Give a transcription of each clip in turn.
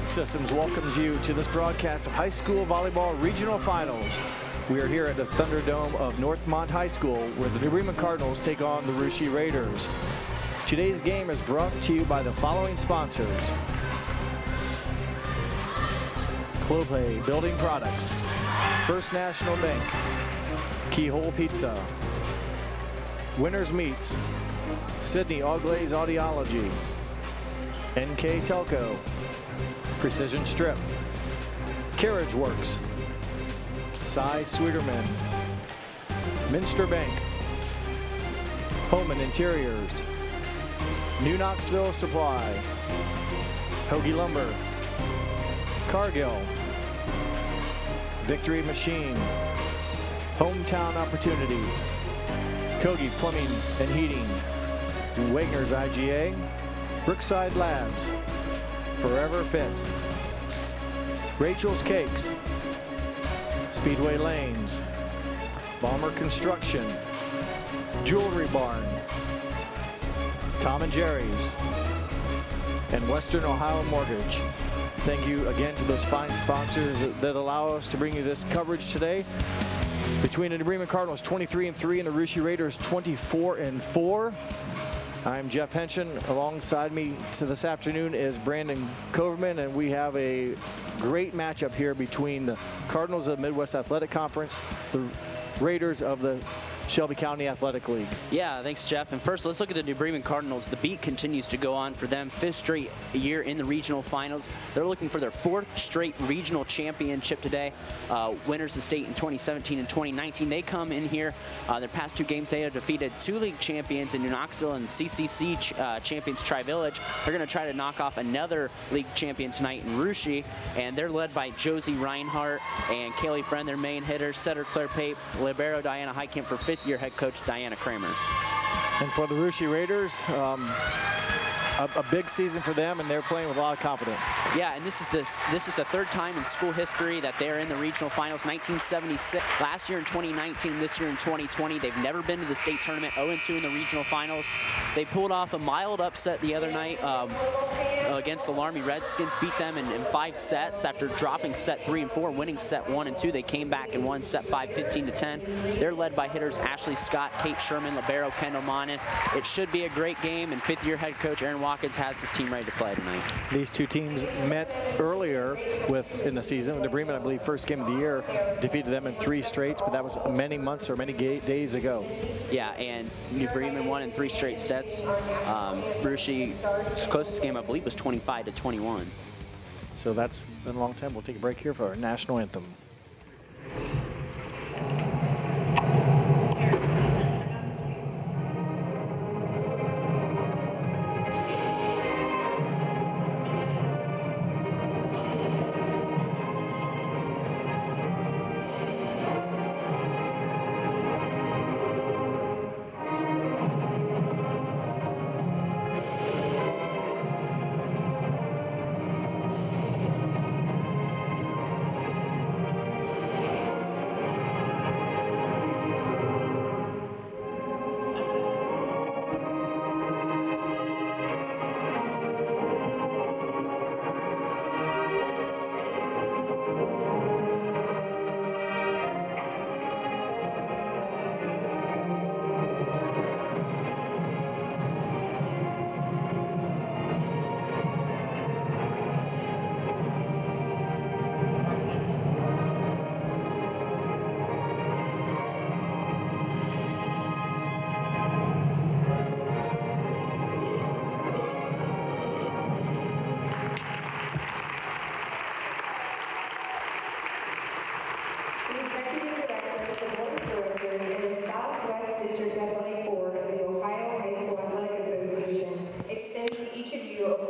Systems welcomes you to this broadcast of high school volleyball regional finals. We are here at the Thunderdome of Northmont High School, where the New Bremen Cardinals take on the Russia Raiders. Today's game is brought to you by the following sponsors: Clopay Building Products, First National Bank, Keyhole Pizza, Winners Meats, Sydney All Glaze Audiology, NKTelco, Precision Strip, Carriage Works, Cy Sweeterman, Minster Bank, Home and Interiors, New Knoxville Supply, Hoagie Lumber, Cargill, Victory Machine, Hometown Opportunity, Kogi Plumbing and Heating, Wagner's IGA, Brookside Labs, Forever Fit, Rachel's Cakes, Speedway Lanes, Bomber Construction, Jewelry Barn, Tom and Jerry's, and Western Ohio Mortgage. Thank you again to those fine sponsors that allow us to bring you this coverage today. Between the New Bremen Cardinals 23-3 and the Russia Raiders 24-4. I'm Jeff Henshin. Alongside me this afternoon is Brandon Coverman, and we have a great matchup here between the Cardinals of the Midwest Athletic Conference, the Raiders of the Shelby County Athletic League. Yeah, thanks, Jeff. And first, let's look at the New Bremen Cardinals. The beat continues to go on for them. 5th straight year in the regional finals. They're looking for their 4th straight regional championship today. Winners of state in 2017 and 2019. They come in here. Their past 2 games, they have defeated 2 league champions in New Knoxville and CCC champions Tri-Village. They're going to try to knock off another league champion tonight in Russia. And they're led by Josie Reinhardt and Kaylee Friend, their main hitters. Setter Claire Pape, libero Diana Heitkamp for 5th year head coach Diana Kramer. And for the Russia Raiders, a big season for them, and they're playing with a lot of confidence. Yeah, and this is the 3rd time in school history that they're in the regional finals. 1976, last year in 2019, this year in 2020. They've never been to the state tournament. 0-2 in the regional finals. They pulled off a mild upset the other night against the Laramie Redskins. Beat them in 5 sets after dropping set 3 and 4, winning set 1 and 2. They came back and won set 5, 15-10. They're led by hitters Ashley Scott, Kate Sherman, libero Kendall Monin. It should be a great game, and 5th year head coach Aaron Watkins has his team ready to play tonight. These two teams met earlier in the season. New Bremen, I believe, first game of the year, defeated them in 3 straights, but that was many months or many days ago. Yeah, and New Bremen won in 3 straight sets. Russia's closest game, I believe, was 25-21. So that's been a long time. We'll take a break here for our national anthem.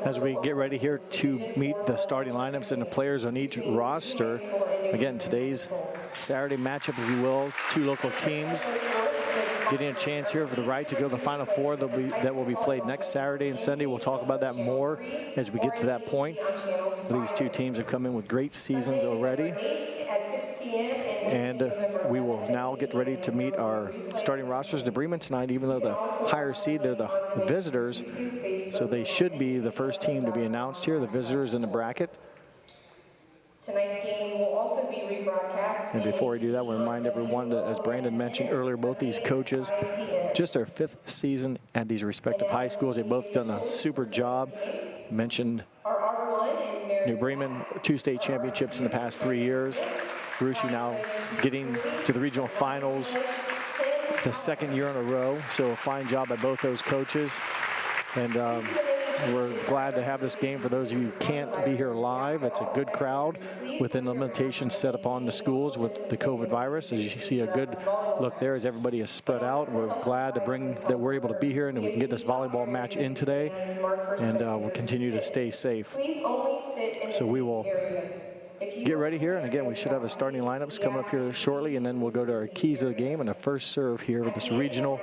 As we get ready here to meet the starting lineups and the players on each roster. Again, today's Saturday matchup, if you will, 2 local teams getting a chance here for the right to go to the Final Four that will be played next Saturday and Sunday. We'll talk about that more as we get to that point. These 2 teams have come in with great seasons already. And we will now get ready to meet our starting rosters. New Bremen tonight, even though the higher seed, they're the visitors, so they should be the first team to be announced here, the visitors in the bracket. Tonight's game will also be rebroadcast. And before we do that, we remind everyone that, as Brandon mentioned earlier, both these coaches, just their 5th season at these respective high schools. They've both done a super job. Mentioned New Bremen, 2 state championships in the past 3 years. Russia now getting to the regional finals the 2nd year in a row. So a fine job by both those coaches. And we're glad to have this game for those of you who can't be here live. It's a good crowd within limitations set upon the schools with the COVID virus. As you see a good look there as everybody is spread out. We're glad to that we're able to be here and we can get this volleyball match in today. And we'll continue to stay safe. So we will get ready here. And again, we should have the starting lineups coming up here shortly. And then we'll go to our keys of the game and a first serve here with this regional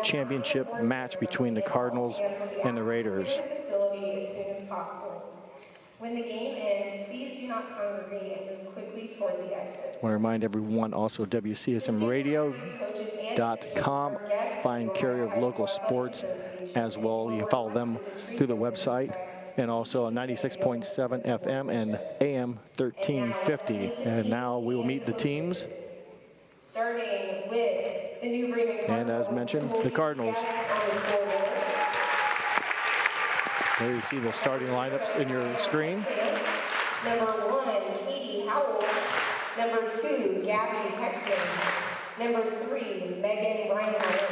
championship match between the Cardinals and the Raiders. As soon as possible. When the game ends, please do not congregate and move quickly toward the exits. I want to remind everyone also WCSMradio.com, fine carrier of local sports as well. You can follow them through the website and also on 96.7 FM and AM 1350. And now we will meet the teams. Starting with the New Bremen Cardinals. And as mentioned, the Cardinals. There you see the starting lineups in your screen. Number 1, Katie Howell. Number 2, Gabby Heckman. Number 3, Megan Reinhardt.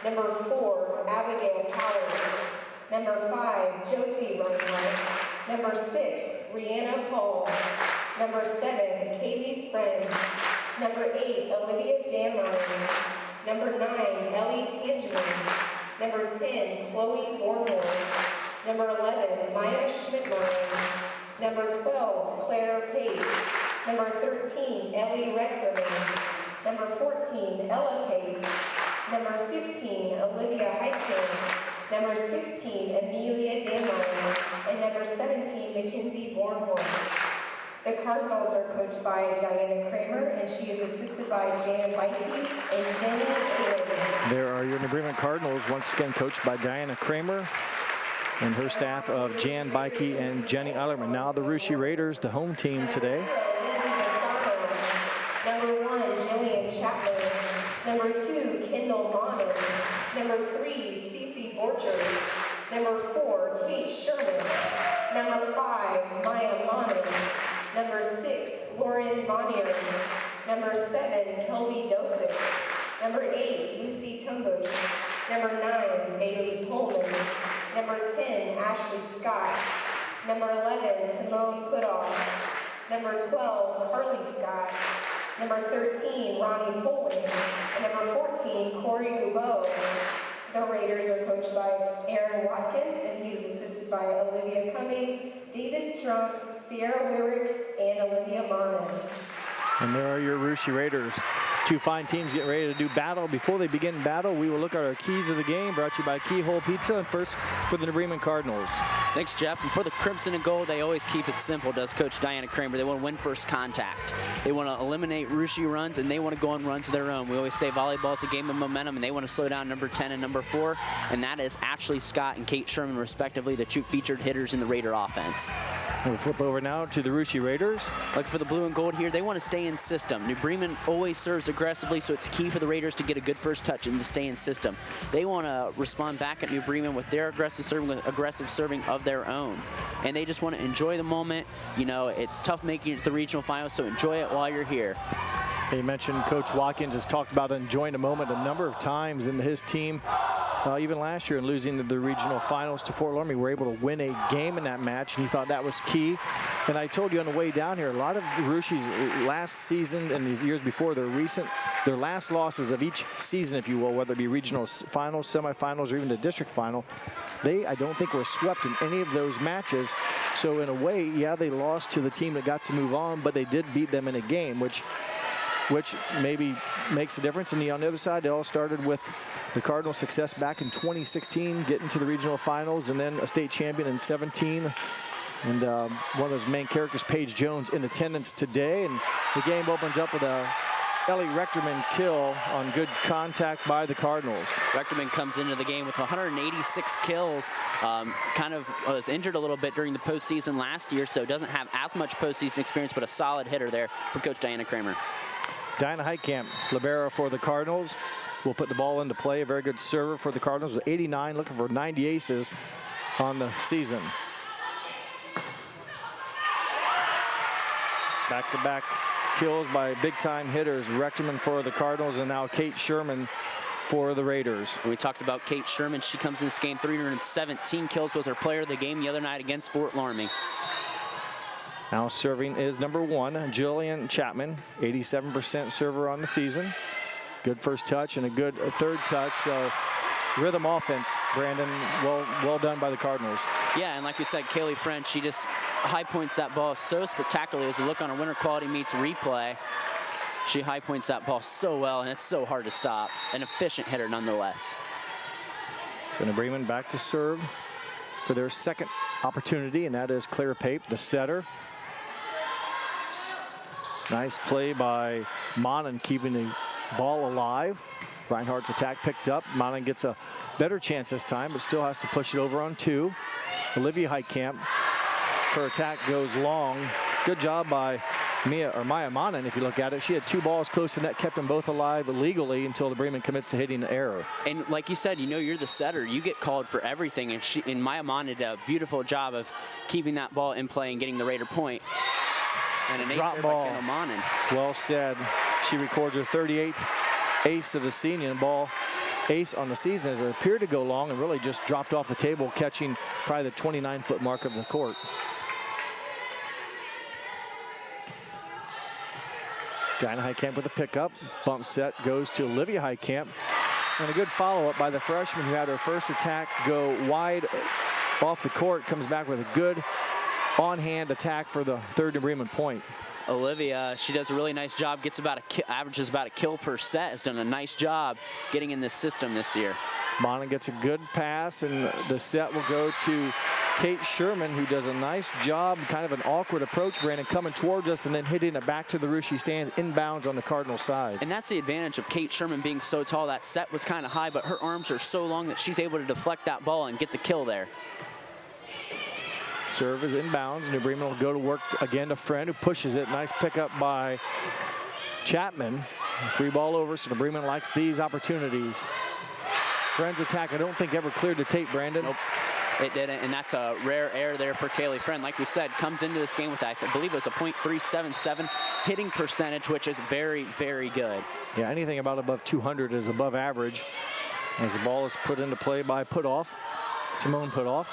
Number 4, Abigail Powers. Number 5, Josie Reinhardt. Number 6, Rihanna Paul. Number 7, Katie Friend. Number 8, Olivia Damrine. Number 9, Ellie Tangerine. Number 10, Chloe Bornhorst. Number 11, Maya Schmidt-Ryan. Number 12, Claire Pace. Number 13, Ellie Reckerman. Number 14, Ella Pace. Number 15, Olivia Heitkin. Number 16, Amelia Damrine. And number 17, Mackenzie Bornhorst. The Cardinals are coached by Diana Kramer, and she is assisted by Janet Bikey and Jenny Ayler. There are your New Bremen Cardinals, once again coached by Diana Kramer and her staff of Jan Bikey and Jenny Eilerman. Now the Russia Raiders, the home team today. Number 1, Jillian Chapman. Number 2, Kendall Bonner. Number 3, Cece Borchers. Number 4, Kate Sherman. Number 5, Maya Monin. Number 6, Lauren Monier. Number 7, Kelby Dosick. Number 8, Lucy Tumbush. Number 9, Bailey Pullman. Number 10, Ashley Scott. Number 11, Simone Putoff. Number 12, Carly Scott. Number 13, Ronnie Poland. And number 14, Corey Goubeau. The Raiders are coached by Aaron Watkins, and he's assisted by Olivia Cummings, David Strunk, Sierra Wyrick, and Olivia Monin. And there are your Russia Raiders. 2 fine teams getting ready to do battle. Before they begin battle, we will look at our keys of the game, brought to you by Keyhole Pizza. And first, for the New Bremen Cardinals. Thanks, Jeff. And for the Crimson and Gold, they always keep it simple, does Coach Diana Kramer. They want to win first contact. They want to eliminate Russia runs, and they want to go on runs of their own. We always say volleyball is a game of momentum, and they want to slow down number 10 and number 4, and that is Ashley Scott and Kate Sherman, respectively, the 2 featured hitters in the Raider offense. We'll flip over now to the Russia Raiders. Like for the blue and gold here, they want to stay in system. New Bremen always serves aggressively, so it's key for the Raiders to get a good first touch and to stay in system. They want to respond back at New Bremen with their aggressive serving of their own. And they just want to enjoy the moment. You know, it's tough making it to the regional finals, so enjoy it while you're here. They mentioned Coach Watkins has talked about enjoying the moment a number of times in his team. Even last year in losing the regional finals to Fort Lauderdale, we were able to win a game in that match, and he thought that was key. And I told you on the way down here, a lot of Russia's last season and these years before, their last losses of each season, if you will, whether it be regional finals, semifinals, or even the district final, I don't think were swept in any of those matches. So in a way, yeah, they lost to the team that got to move on, but they did beat them in a game, which maybe makes a difference. And on the other side, they all started with the Cardinals' success back in 2016, getting to the regional finals, and then a state champion in 17. And one of those main characters, Paige Jones, in attendance today. And the game opens up with a Ellie Rechterman kill on good contact by the Cardinals. Rechterman comes into the game with 186 kills. Kind of was injured a little bit during the postseason last year, so doesn't have as much postseason experience, but a solid hitter there for Coach Diana Kramer. Diana Heitkamp, libero for the Cardinals, will put the ball into play. A very good server for the Cardinals with 89, looking for 90 aces on the season. Back-to-back kills by big-time hitters. Rechterman for the Cardinals, and now Kate Sherman for the Raiders. We talked about Kate Sherman. She comes in this game, 317 kills, was her player of the game the other night against Fort Laramie. Now serving is number 1, Jillian Chapman, 87% server on the season. Good first touch and a good third touch. So rhythm offense, Brandon, well done by the Cardinals. Yeah, and like we said, Kaylee French, she just high points that ball so spectacularly. As you look on a Winter Quality Meets replay, she high points that ball so well, and it's so hard to stop. An efficient hitter nonetheless. So New Bremen back to serve for their second opportunity, and that is Claire Pape, the setter. Nice play by Monin, keeping the ball alive. Reinhardt's attack picked up. Monin gets a better chance this time, but still has to push it over on 2. Olivia Heitkamp, her attack goes long. Good job by Maya Monin, if you look at it. She had 2 balls close to net, kept them both alive legally until the Bremen commits to hitting the error. And like you said, you know, you're the setter. You get called for everything, and Maya Monin did a beautiful job of keeping that ball in play and getting the Raider point. And an drop ace ball. by Kendall Monin. Well said. She records her 38th ace of the season, and ball ace on the season as it appeared to go long and really just dropped off the table, catching probably the 29-foot mark of the court. Diana Heitkamp with a pickup. Bump set goes to Olivia Heitkamp. And a good follow-up by the freshman who had her first attack go wide off the court. Comes back with a good on-hand attack for the third New Bremen point. Olivia, she does a really nice job, gets about averages about a kill per set, has done a nice job getting in this system this year. Monin gets a good pass, and the set will go to Kate Sherman, who does a nice job, kind of an awkward approach, Brandon, coming towards us and then hitting it back to the roof. She stands inbounds on the Cardinal side. And that's the advantage of Kate Sherman being so tall. That set was kind of high, but her arms are so long that she's able to deflect that ball and get the kill there. Serve is inbounds. New Bremen will go to work again to Friend, who pushes it. Nice pickup by Chapman. Free ball over, so New Bremen likes these opportunities. Friend's attack, I don't think ever cleared the tape, Brandon. Nope, it didn't, and that's a rare error there for Kaylee Friend. Like we said, comes into this game with, I believe it was a .377 hitting percentage, which is very, very good. Yeah, anything about above 200 is above average. As the ball is put into play by Simone Putoff.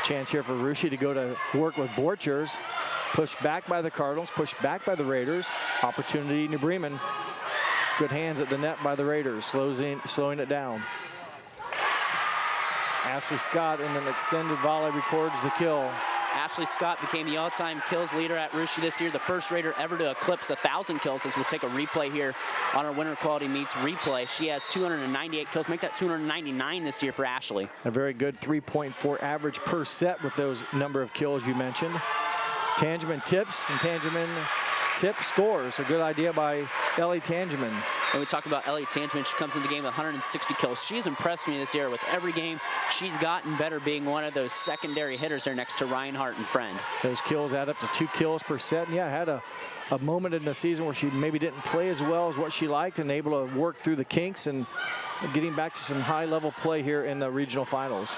Chance here for Rushi to go to work with Borchers. Pushed back by the Cardinals, pushed back by the Raiders. Opportunity, New Bremen. Good hands at the net by the Raiders, slowing it down. Ashley Scott in an extended volley records the kill. Ashley Scott became the all-time kills leader at Rushi this year, the first Raider ever to eclipse 1,000 kills, as we'll take a replay here on our Winter Quality Meets replay. She has 298 kills, make that 299 this year for Ashley. A very good 3.4 average per set with those number of kills you mentioned. Tangeman tips, and Tangeman tip scores. A good idea by Ellie Tangeman. When we talk about Ellie Tangeman, she comes in the game with 160 kills. She's impressed me this year with every game. She's gotten better being one of those secondary hitters there next to Reinhardt and Friend. Those kills add up to 2 kills per set. And yeah, had a moment in the season where she maybe didn't play as well as what she liked and able to work through the kinks and getting back to some high-level play here in the regional finals.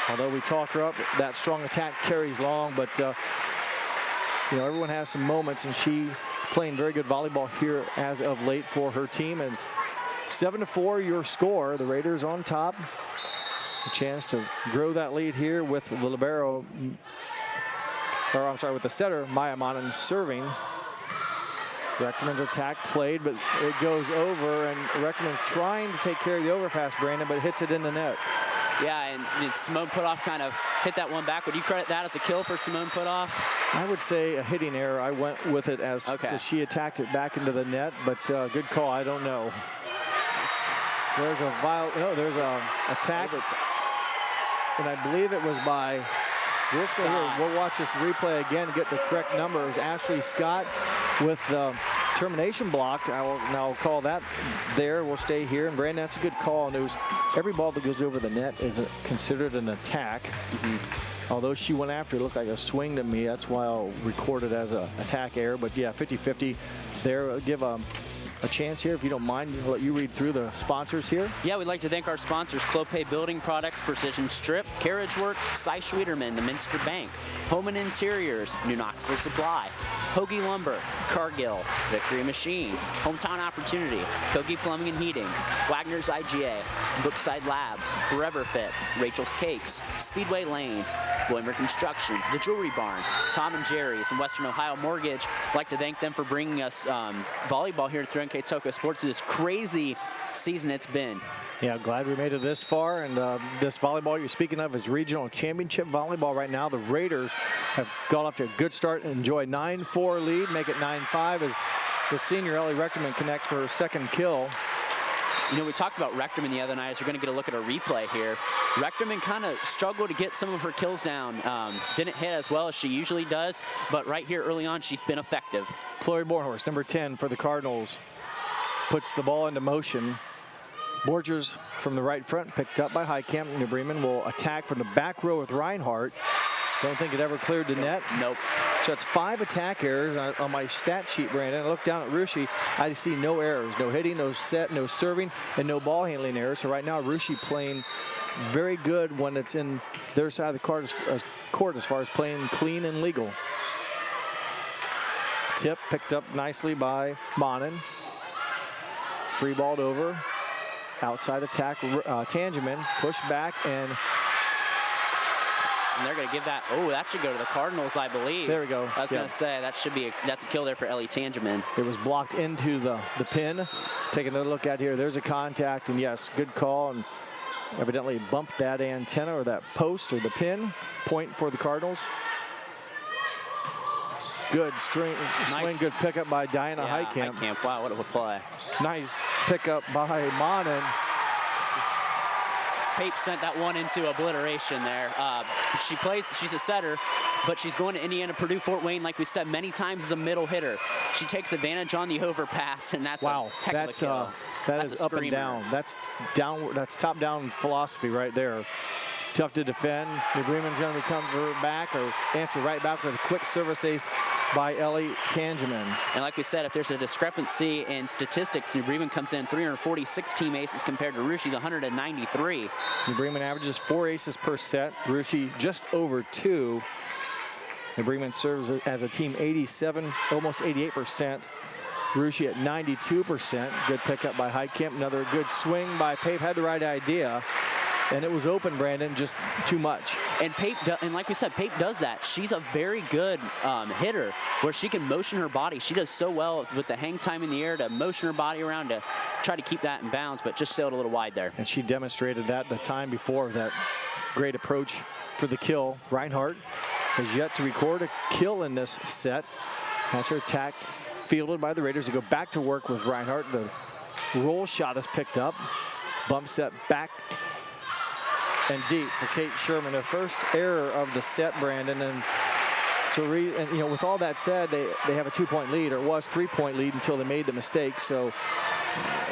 Although we talk her up, that strong attack carries long, but you know, everyone has some moments, and she playing very good volleyball here as of late for her team. And 7-4 your score. The Raiders on top. A chance to grow that lead here with the libero, or I'm sorry, with the setter, Maya Monin serving. Rechterman's attack played, but it goes over, and Rechterman's trying to take care of the overpass, Brandon, but hits it in the net. Yeah, and Simone Putoff kind of hit that one back. Would you credit that as a kill for Simone Putoff? I would say a hitting error. I went with it as she attacked it back into the net, but good call. I don't know. There's a attack, and I believe it was by. We'll watch this replay again to get the correct numbers. Ashley Scott with the termination block. I will now call that there. We'll stay here. And Brandon, that's a good call. And every ball that goes over the net is considered an attack. Although she went after, it looked like a swing to me. That's why I'll record it as an attack error. But yeah, 50-50 there. Give a chance here, if you don't mind. I'll let you read through the sponsors here. Yeah, we'd like to thank our sponsors: Clopay Building Products, Precision Strip, Carriage Works, Cy Schwederman, the Minster Bank, Home and Interiors, New Knoxville Supply, Hoagie Lumber, Cargill, Victory Machine, Hometown Opportunity, Kogi Plumbing and Heating, Wagner's IGA, Brookside Labs, Forever Fit, Rachel's Cakes, Speedway Lanes, Bloimer Construction, The Jewelry Barn, Tom and Jerry's, and Western Ohio Mortgage. I'd like to thank them for bringing us volleyball here through NKTelco Sports through this crazy season it's been. Yeah, glad we made it this far. And this volleyball you're speaking of is regional championship volleyball right now. The Raiders have got off to a good start and enjoy a 9-4 lead, make it 9-5 as the senior Ellie Rechterman connects for her second kill. You know, we talked about Rechterman the other night, as you're going to get a look at a replay here. Rechterman kind of struggled to get some of her kills down. Didn't hit as well as she usually does, but right here early on, she's been effective. Chloe Borhorst, number 10 for the Cardinals, puts the ball into motion. Borgers from the right front, picked up by Heitkamp. New Bremen will attack from the back row with Reinhardt. Don't think it ever cleared the net. Nope. So it's 5 attack errors on my stat sheet, Brandon. I look down at Rushi. I see no errors, no hitting, no set, no serving, and no ball handling errors. So right now, Rushi playing very good when it's in their side of the court as far as playing clean and legal. Tip picked up nicely by Monin. Free balled over. Outside attack, Tangeman, push back, and they're going to give that. Oh, that should go to the Cardinals, I believe. There we go. I was going to say that's a kill there for Ellie Tangeman. It was blocked into the pin. Take another look at here. There's a contact, and yes, good call, and evidently bumped that antenna or that post or the pin. Point for the Cardinals. Good swing, good pickup by Diana Heitkamp. Heitkamp, wow, what a play. Nice pickup by Monin. Pape sent that one into obliteration there. She's a setter, but she's going to Indiana Purdue Fort Wayne, like we said many times, as a middle hitter. She takes advantage on the overpass, and that's wow. A heck of a kill. That's up and down. That's top-down philosophy right there. Tough to defend. New Bremen's going to come back or answer right back with a quick service ace by Ellie Tangeman. And like we said, if there's a discrepancy in statistics, New Bremen comes in 346 team aces compared to Rushi's 193. New Bremen averages 4 aces per set. Rushi just over 2. New Bremen serves as a team 87, almost 88%. Rushi at 92%. Good pickup by Heitkamp. Another good swing by Pape. Had the right idea. And it was open, Brandon, just too much. And Pape, and like we said, Pape does that. She's a very good hitter where she can motion her body. She does so well with the hang time in the air to motion her body around to try to keep that in bounds, but just sailed a little wide there. And she demonstrated that the time before, that great approach for the kill. Reinhardt has yet to record a kill in this set. That's her attack fielded by the Raiders. They go back to work with Reinhardt. The roll shot is picked up. Bump set back and deep for Kate Sherman. Their first error of the set, Brandon. And you know, with all that said, they have a 2-point lead, or it was 3-point lead until they made the mistake. So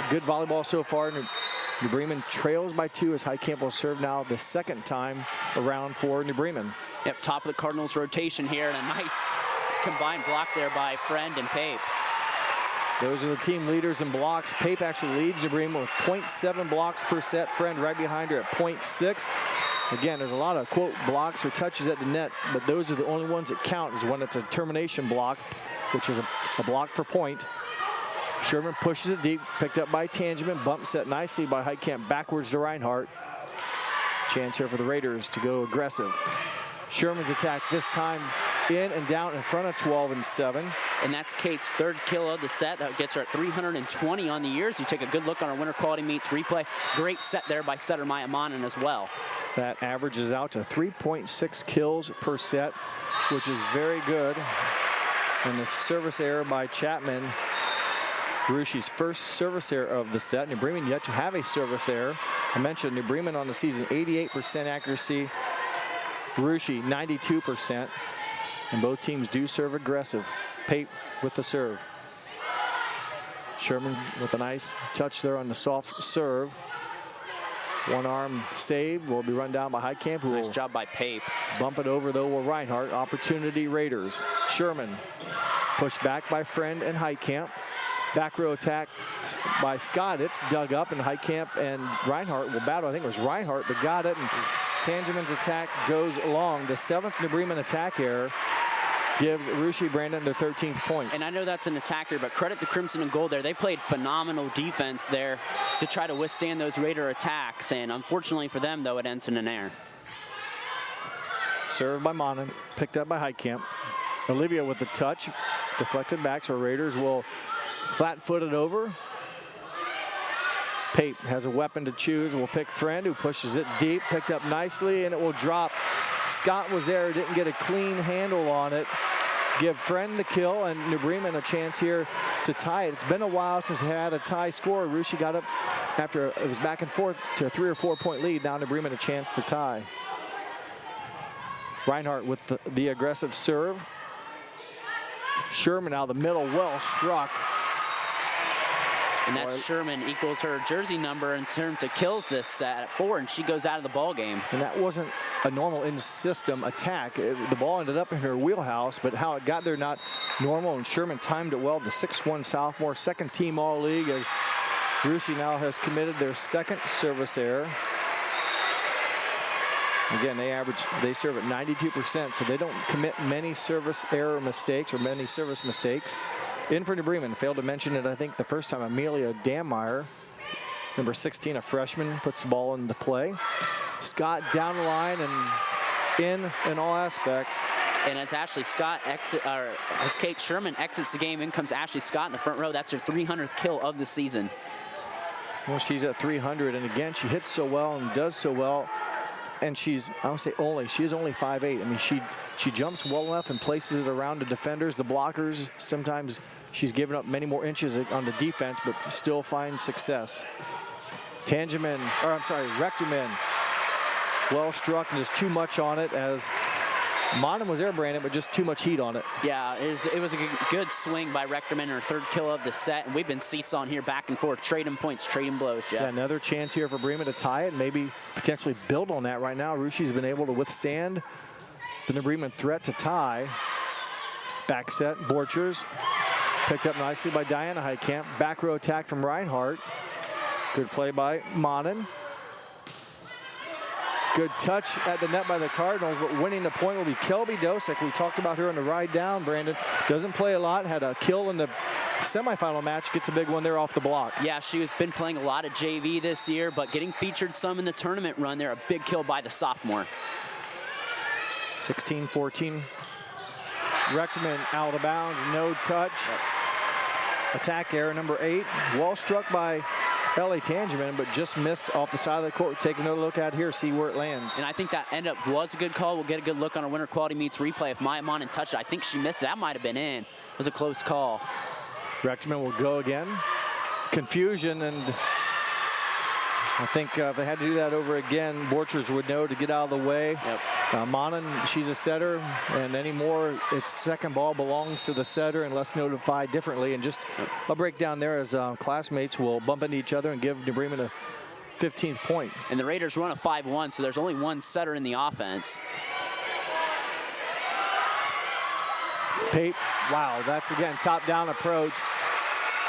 good volleyball so far. New Bremen trails by 2 as Heitkamp will serve now the second time around for New Bremen. Yep, top of the Cardinals rotation here, and a nice combined block there by Friend and Pape. Those are the team leaders in blocks. Pape actually leads New Bremen with 0.7 blocks per set. Friend right behind her at 0.6. Again, there's a lot of, quote, blocks or touches at the net, but those are the only ones that count, is when it's a termination block, which is a block for point. Sherman pushes it deep, picked up by Tangeman, bump set nicely by Heitkamp backwards to Reinhardt. Chance here for the Raiders to go aggressive. Sherman's attack this time in and down in front of 12 and 7. And that's Kate's third kill of the set. That gets her at 320 on the year. So you take a good look on our Winter Quality Meets replay. Great set there by setter Maya Monin as well. That averages out to 3.6 kills per set, which is very good. And the service error by Chapman, Rushi's first service error of the set. New Bremen yet to have a service error. I mentioned New Bremen on the season, 88% accuracy. Rushi, 92%. And both teams do serve aggressive. Pape with the serve. Sherman with a nice touch there on the soft serve. One arm save will be run down by Heitkamp, who Nice will job by Pape. bump it over though with Reinhardt. Opportunity Raiders. Sherman pushed back by Friend and Heitkamp. Back row attack by Scott. It's dug up, and Heitkamp and Reinhardt will battle. I think it was Reinhardt that got it, and Tangeman's attack goes long. The 7th New Bremen attack error gives Rushi Brandon their 13th point. And I know that's an attacker, but credit the Crimson and Gold there. They played phenomenal defense there to try to withstand those Raider attacks. And unfortunately for them, though, it ends in an error. Served by Monin, picked up by Heitkamp. Olivia with the touch, deflected back, so Raiders will flat-foot it over. Pape has a weapon to choose. We'll pick Friend, who pushes it deep, picked up nicely, and it will drop. Scott was there, didn't get a clean handle on it. Give Friend the kill, and New Bremen a chance here to tie it. It's been a while since they had a tie score. Rushi got up after it was back and forth to a 3 or 4 point lead. Now New Bremen a chance to tie. Reinhardt with the aggressive serve. Sherman out of the middle, well struck. And that Sherman equals her jersey number in terms of kills this set at 4, and she goes out of the ball game. And that wasn't a normal in-system attack. The ball ended up in her wheelhouse, but how it got there, not normal. And Sherman timed it well. The 6'1 sophomore, second team All-League, as Rushi now has committed their 2nd service error. Again, they serve at 92%, so they don't commit many service error mistakes or many service mistakes. In for New Bremen, failed to mention it, I think, the first time, Amelia Dammeier, number 16, a freshman, puts the ball into play. Scott down the line and in all aspects. And as Ashley Scott as Kate Sherman exits the game, in comes Ashley Scott in the front row. That's her 300th kill of the season. Well, she's at 300, and again, she hits so well and does so well. And she's, I would say she is only 5'8". I mean, she jumps well enough and places it around the defenders, the blockers. Sometimes she's given up many more inches on the defense, but still finds success. Rechterman, well struck, and there's too much on it, as Monin was there, Brandon, but just too much heat on it. Yeah, it was a good swing by Rechterman, her 3rd kill of the set, and we've been seesawing here back and forth, trading points, trading blows, Jeff. Yeah, another chance here for Bremen to tie it, and maybe potentially build on that right now. Rushi's been able to withstand the New Bremen threat to tie. Back set, Borchers, picked up nicely by Diana Heitkamp. Back row attack from Reinhardt. Good play by Monin. Good touch at the net by the Cardinals, but winning the point will be Kelby Dosick. We talked about her on the ride down, Brandon. Doesn't play a lot, had a kill in the semifinal match, gets a big one there off the block. Yeah, she's been playing a lot of JV this year, but getting featured some in the tournament run there. A big kill by the sophomore. 16-14. Rechterman out of bounds, no touch. Attack error number 8. Well struck by Ellie Tangeman, but just missed off the side of the court. Take another look at here, see where it lands. And I think that end up was a good call. We'll get a good look on our Winter Quality Meets replay. If Maya Monin touched it, I think she missed it. That might have been in. It was a close call. Rechterman will go again. Confusion, and I think if they had to do that over again, Borchers would know to get out of the way. Yep. Monin, she's a setter, and anymore, its second ball belongs to the setter unless notified differently. And just a breakdown there as classmates will bump into each other and give New Bremen a 15th point. And the Raiders run a 5-1, so there's only one setter in the offense. Pape, wow, that's again top-down approach.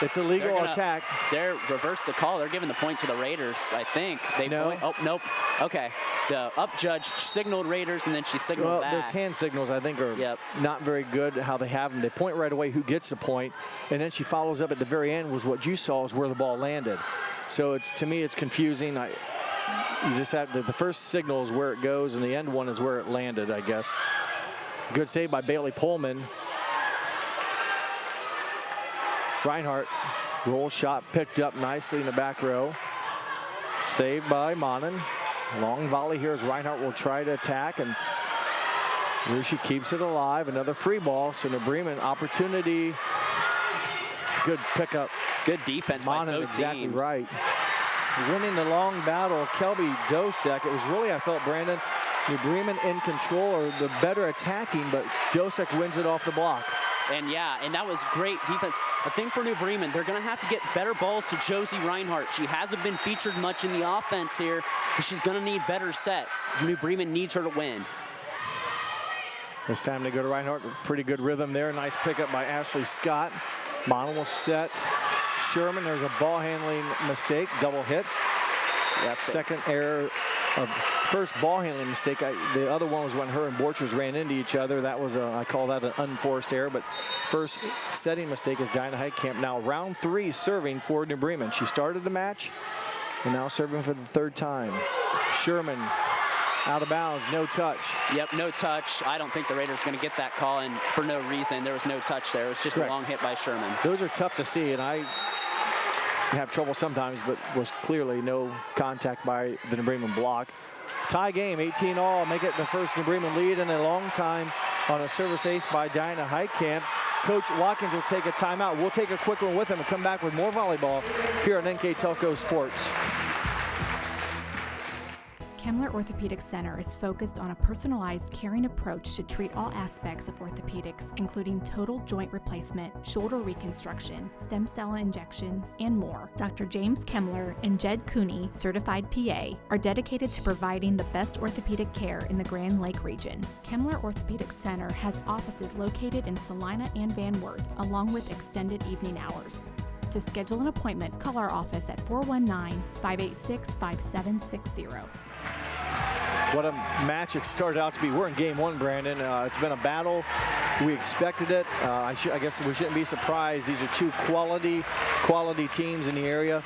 It's a legal attack. They're reversed the call. They're giving the point to the Raiders, I think. Oh, nope. Okay. The up judge signaled Raiders, and then she signaled back. Those hand signals, I think, are not very good how they have them. They point right away who gets the point, and then she follows up at the very end was what you saw is where the ball landed. So to me, it's confusing. You just have the first signal is where it goes, and the end one is where it landed, I guess. Good save by Bailey Pullman. Reinhardt, roll shot picked up nicely in the back row. Saved by Monin. Long volley here as Reinhardt will try to attack, and Rushi keeps it alive. Another free ball, so New Bremen opportunity. Good pickup. Good defense by Monin, both exactly teams. right. Winning the long battle, Kelby Dosick. It was really, I felt, Brandon, New Bremen in control or the better attacking, but Dosick wins it off the block. And yeah, and that was great defense. I think for New Bremen, they're going to have to get better balls to Josie Reinhardt. She hasn't been featured much in the offense here, but she's going to need better sets. New Bremen needs her to win. It's time to go to Reinhardt. Pretty good rhythm there. Nice pickup by Ashley Scott. Monel will set. Sherman, there's a ball handling mistake, double hit. Second error of first ball handling mistake. The other one was when her and Borchers ran into each other. That was I call that an unforced error, but first setting mistake is Diana Heitkamp. Now round 3 serving for New Bremen. She started the match and now serving for the 3rd time. Sherman out of bounds, no touch. Yep, no touch. I don't think the Raiders are going to get that call, and for no reason. There was no touch there. It was just a long hit by Sherman. Those are tough to see, and I have trouble sometimes, but was clearly no contact by the New Bremen block. Tie game, 18-all, make it the first New Bremen lead in a long time on a service ace by Diana Heitkamp. Coach Watkins will take a timeout. We'll take a quick one with him and come back with more volleyball here on NKTelco Sports. Kemmler Orthopedic Center is focused on a personalized, caring approach to treat all aspects of orthopedics, including total joint replacement, shoulder reconstruction, stem cell injections, and more. Dr. James Kemmler and Jed Cooney, certified PA, are dedicated to providing the best orthopedic care in the Grand Lake region. Kemmler Orthopedic Center has offices located in Salina and Van Wert, along with extended evening hours. To schedule an appointment, call our office at 419-586-5760. What a match it started out to be. We're in game 1, Brandon. It's been a battle. We expected it. I guess we shouldn't be surprised. These are 2 quality teams in the area.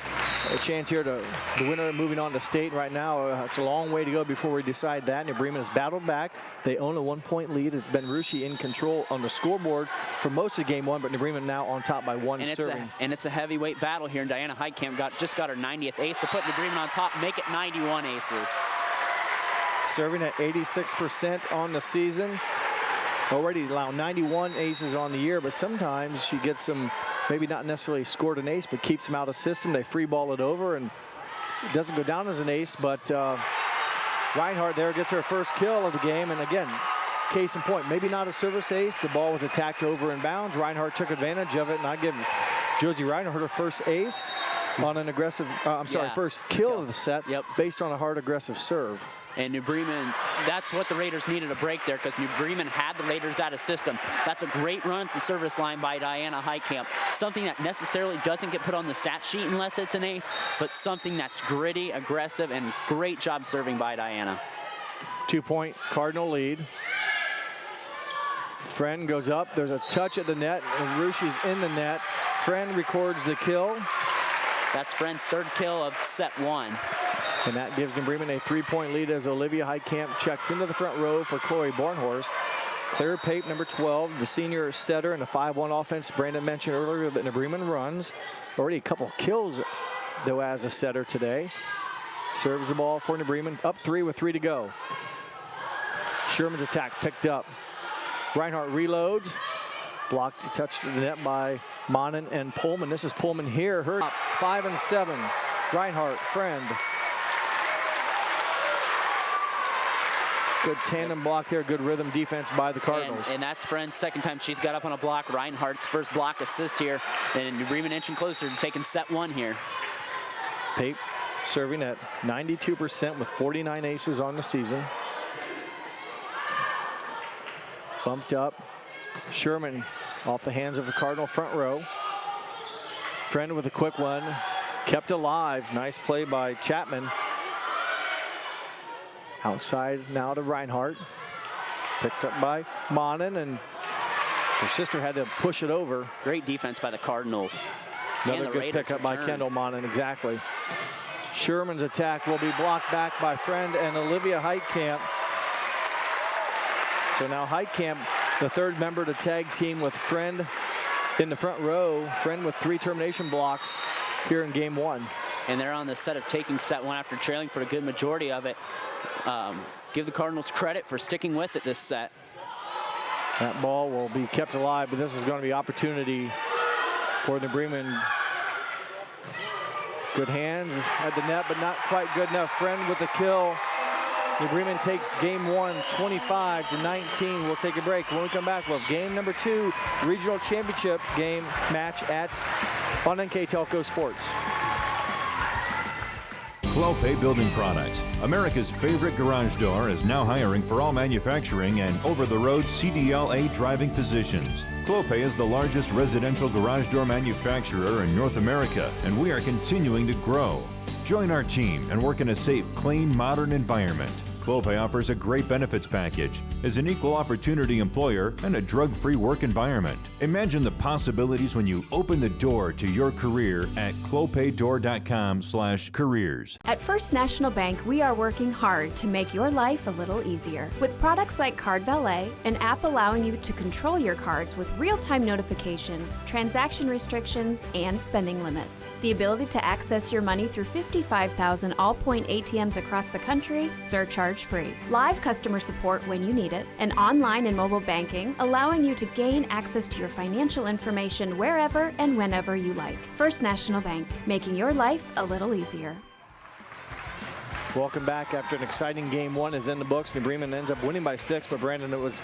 A chance here to the winner moving on to state right now. It's a long way to go before we decide that. New Bremen has battled back. They own a 1-point lead. It's Ben Rushi in control on the scoreboard for most of game 1, but New Bremen now on top by 1 serving. It's a heavyweight battle here. And Diana Heitkamp just got her 90th ace to put New Bremen on top, make it 91 aces. Serving at 86% on the season. Already allowed 91 aces on the year, but sometimes she gets them, maybe not necessarily scored an ace, but keeps them out of system. They free ball it over, and it doesn't go down as an ace, but Reinhardt there gets her first kill of the game. And again, case in point, maybe not a service ace. The ball was attacked over in bounds. Reinhardt took advantage of it, and I give Josie Reinhardt her first ace on an aggressive, first kill of the set based on a hard aggressive serve. And New Bremen, that's what the Raiders needed a break there, because New Bremen had the Raiders out of system. That's a great run at the service line by Diana Heitkamp. Something that necessarily doesn't get put on the stat sheet unless it's an ace, but something that's gritty, aggressive, and great job serving by Diana. 2-point Cardinal lead. Friend goes up. There's a touch at the net, and Rushi's in the net. Friend records the kill. That's Friend's 3rd kill of set 1. And that gives New Bremen a 3-point lead as Olivia Heitkamp checks into the front row for Chloe Bornhorst. Claire Pape, number 12, the senior setter in the 5-1 offense Brandon mentioned earlier that New Bremen runs. Already a couple kills, though, as a setter today. Serves the ball for New Bremen, up 3 with 3 to go. Sherman's attack picked up. Reinhardt reloads. Blocked, touched the net by Monin and Pullman. This is Pullman here. Her 5 and 7. Reinhardt, Friend. Good tandem block there, good rhythm defense by the Cardinals. And that's Friend's 2nd time she's got up on a block. Reinhardt's first block assist here. And New Bremen inching closer to taking set 1 here. Pape serving at 92% with 49 aces on the season. Bumped up. Sherman off the hands of the Cardinal front row. Friend with a quick one. Kept alive. Nice play by Chapman. Outside now to Reinhardt. Picked up by Monin, and her sister had to push it over. Great defense by the Cardinals. Another good pickup by Kendall Monin, exactly. Sherman's attack will be blocked back by Friend and Olivia Heitkamp. So now Heitkamp, the 3rd member to tag team with Friend in the front row. Friend with 3 termination blocks here in game 1. And they're on the set of taking set 1 after trailing for a good majority of it. Give the Cardinals credit for sticking with it this set. That ball will be kept alive, but this is going to be opportunity for New Bremen. Good hands at the net, but not quite good enough. Friend with the kill. New Bremen takes game one, 25-19. We'll take a break. When we come back, we'll have game number 2, regional championship game match on NKTelco Sports. Clopay Building Products, America's favorite garage door, is now hiring for all manufacturing and over-the-road CDLA driving positions. Clopay is the largest residential garage door manufacturer in North America, and we are continuing to grow. Join our team and work in a safe, clean, modern environment. Clopay offers a great benefits package, is an equal opportunity employer, and a drug-free work environment. Imagine the possibilities when you open the door to your career at clopaydoor.com/careers. At First National Bank, we are working hard to make your life a little easier. With products like Card Valet, an app allowing you to control your cards with real-time notifications, transaction restrictions, and spending limits. The ability to access your money through 55,000 all-point ATMs across the country, surcharge free. Live customer support when you need it, and online and mobile banking, allowing you to gain access to your financial information wherever and whenever you like. First National Bank, making your life a little easier. Welcome back after an exciting game one is in the books. New Bremen ends up winning by 6, but Brandon, it was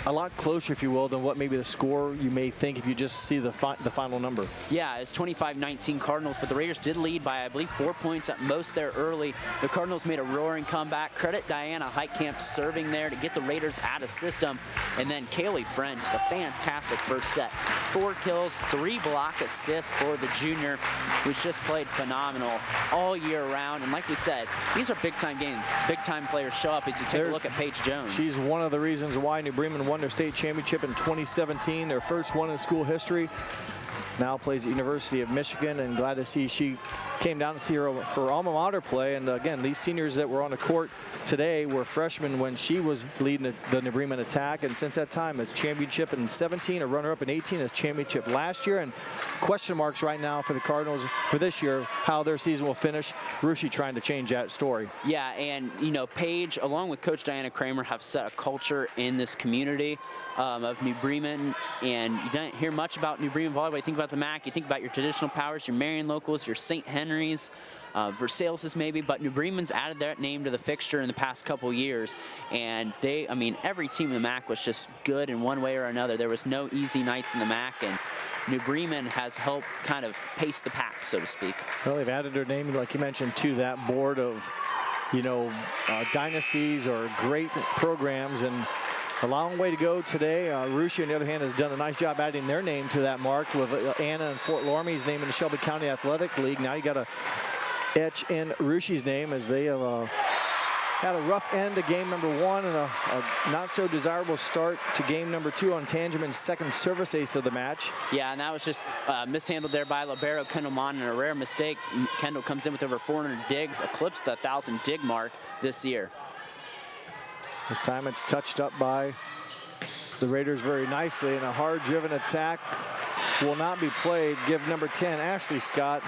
a lot closer, if you will, than what maybe the score you may think if you just see the final number. Yeah, it's 25-19 Cardinals, but the Raiders did lead by, I believe, 4 points at most there early. The Cardinals made a roaring comeback. Credit Diana Heitkamp serving there to get the Raiders out of system. And then Kaylee Friend, just a fantastic first set. 4 kills, 3 block assists for the junior, who's just played phenomenal all year round. And like we said, these are big-time games. Big-time players show up as you take a look at Paige Jones. She's one of the reasons why New Bremen won their state championship in 2017, their first one in school history. Now plays at University of Michigan, and glad to see she came down to see her alma mater play. And again, these seniors that were on the court today were freshmen when she was leading the New Bremen attack, and since that time it's championship in 17, a runner-up in 18, as championship last year, and question marks right now for the Cardinals for this year, how their season will finish. Rushi trying to change that story. Yeah, and you know, Paige, along with Coach Diana Kramer, have set a culture in this community of New Bremen, and you don't hear much about New Bremen volleyball. You think about the MAC, you think about your traditional powers, your Marion locals, your St. Henry's, Versailles maybe, but New Bremen's added that name to the fixture in the past couple years, and I mean, every team in the MAC was just good in one way or another. There was no easy nights in the MAC, and New Bremen has helped kind of pace the pack, so to speak. Well, they've added their name, like you mentioned, to that board of, you know, dynasties or great programs, and a long way to go today. Rushi, on the other hand, has done a nice job adding their name to that mark with Anna and Fort Loramie's name in the Shelby County Athletic League. Now you got to etch in Rushi's name, as they have had a rough end to game number 1 and a not so desirable start to game number 2 on Tangeman's second service ace of the match. Yeah, and that was just mishandled there by libero Kendall Mon, and a rare mistake. Kendall comes in with over 400 digs, eclipsed the 1,000 dig mark this year. This time it's touched up by the Raiders very nicely, and a hard-driven attack will not be played. Give number 10, Ashley Scott,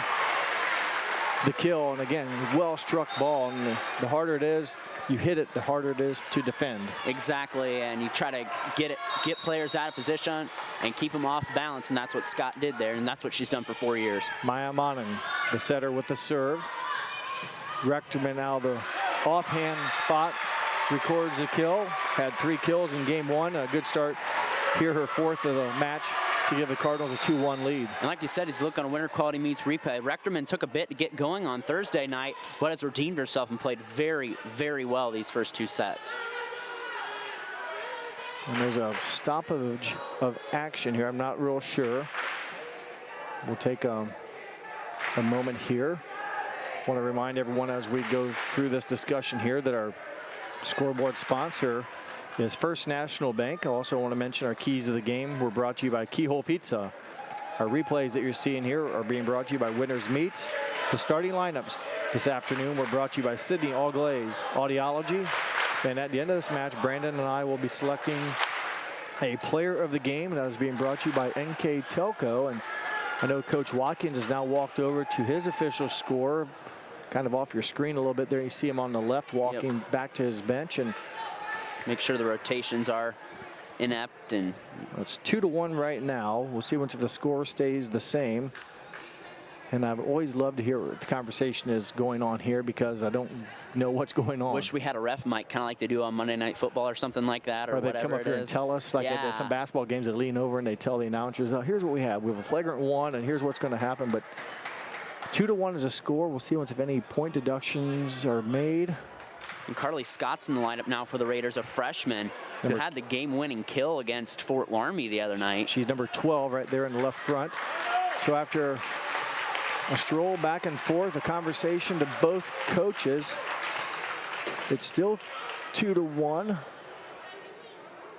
the kill. And again, well-struck ball, and the harder it is you hit it, the harder it is to defend. Exactly, and you try to get players out of position and keep them off balance, and that's what Scott did there, and that's what she's done for 4 years. Maya Monin, the setter, with the serve. Rechterman now the offhand spot, records the kill. Had 3 kills in game 1. A good start here, her 4th of the match, to give the Cardinals a 2-1 lead. And like you said, he's looking on a winner quality meets replay. Rechterman took a bit to get going on Thursday night, but has redeemed herself and played very, very well these first 2 sets. And there's a stoppage of action here. I'm not real sure. We'll take a moment here. I want to remind everyone as we go through this discussion here that our scoreboard sponsor is First National Bank. I also want to mention our keys of the game were brought to you by Keyhole Pizza. Our replays that you're seeing here are being brought to you by Winners Meats. The starting lineups this afternoon were brought to you by Sydney All Glaze Audiology. And at the end of this match, Brandon and I will be selecting a player of the game that is being brought to you by NKTelco. And I know Coach Watkins has now walked over to his official score, kind of off your screen a little bit there. You see him on the left walking back to his bench, and make sure the rotations are inept. And it's 2-1 right now. We'll see once if the score stays the same. And I've always loved to hear what the conversation is going on here because I don't know what's going on. Wish we had a ref mic, kind of like they do on Monday Night Football or something like that, or they whatever come up here and tell us, like at some basketball games, they lean over and they tell the announcers, oh, here's what we have. We have a flagrant 1, and here's what's going to happen. But 2-1 is a score. We'll see if any point deductions are made. And Carly Scott's in the lineup now for the Raiders, a freshman who had the game-winning kill against Fort Laramie the other night. She's number 12 right there in the left front. So after a stroll back and forth, a conversation to both coaches, it's still 2-1. We're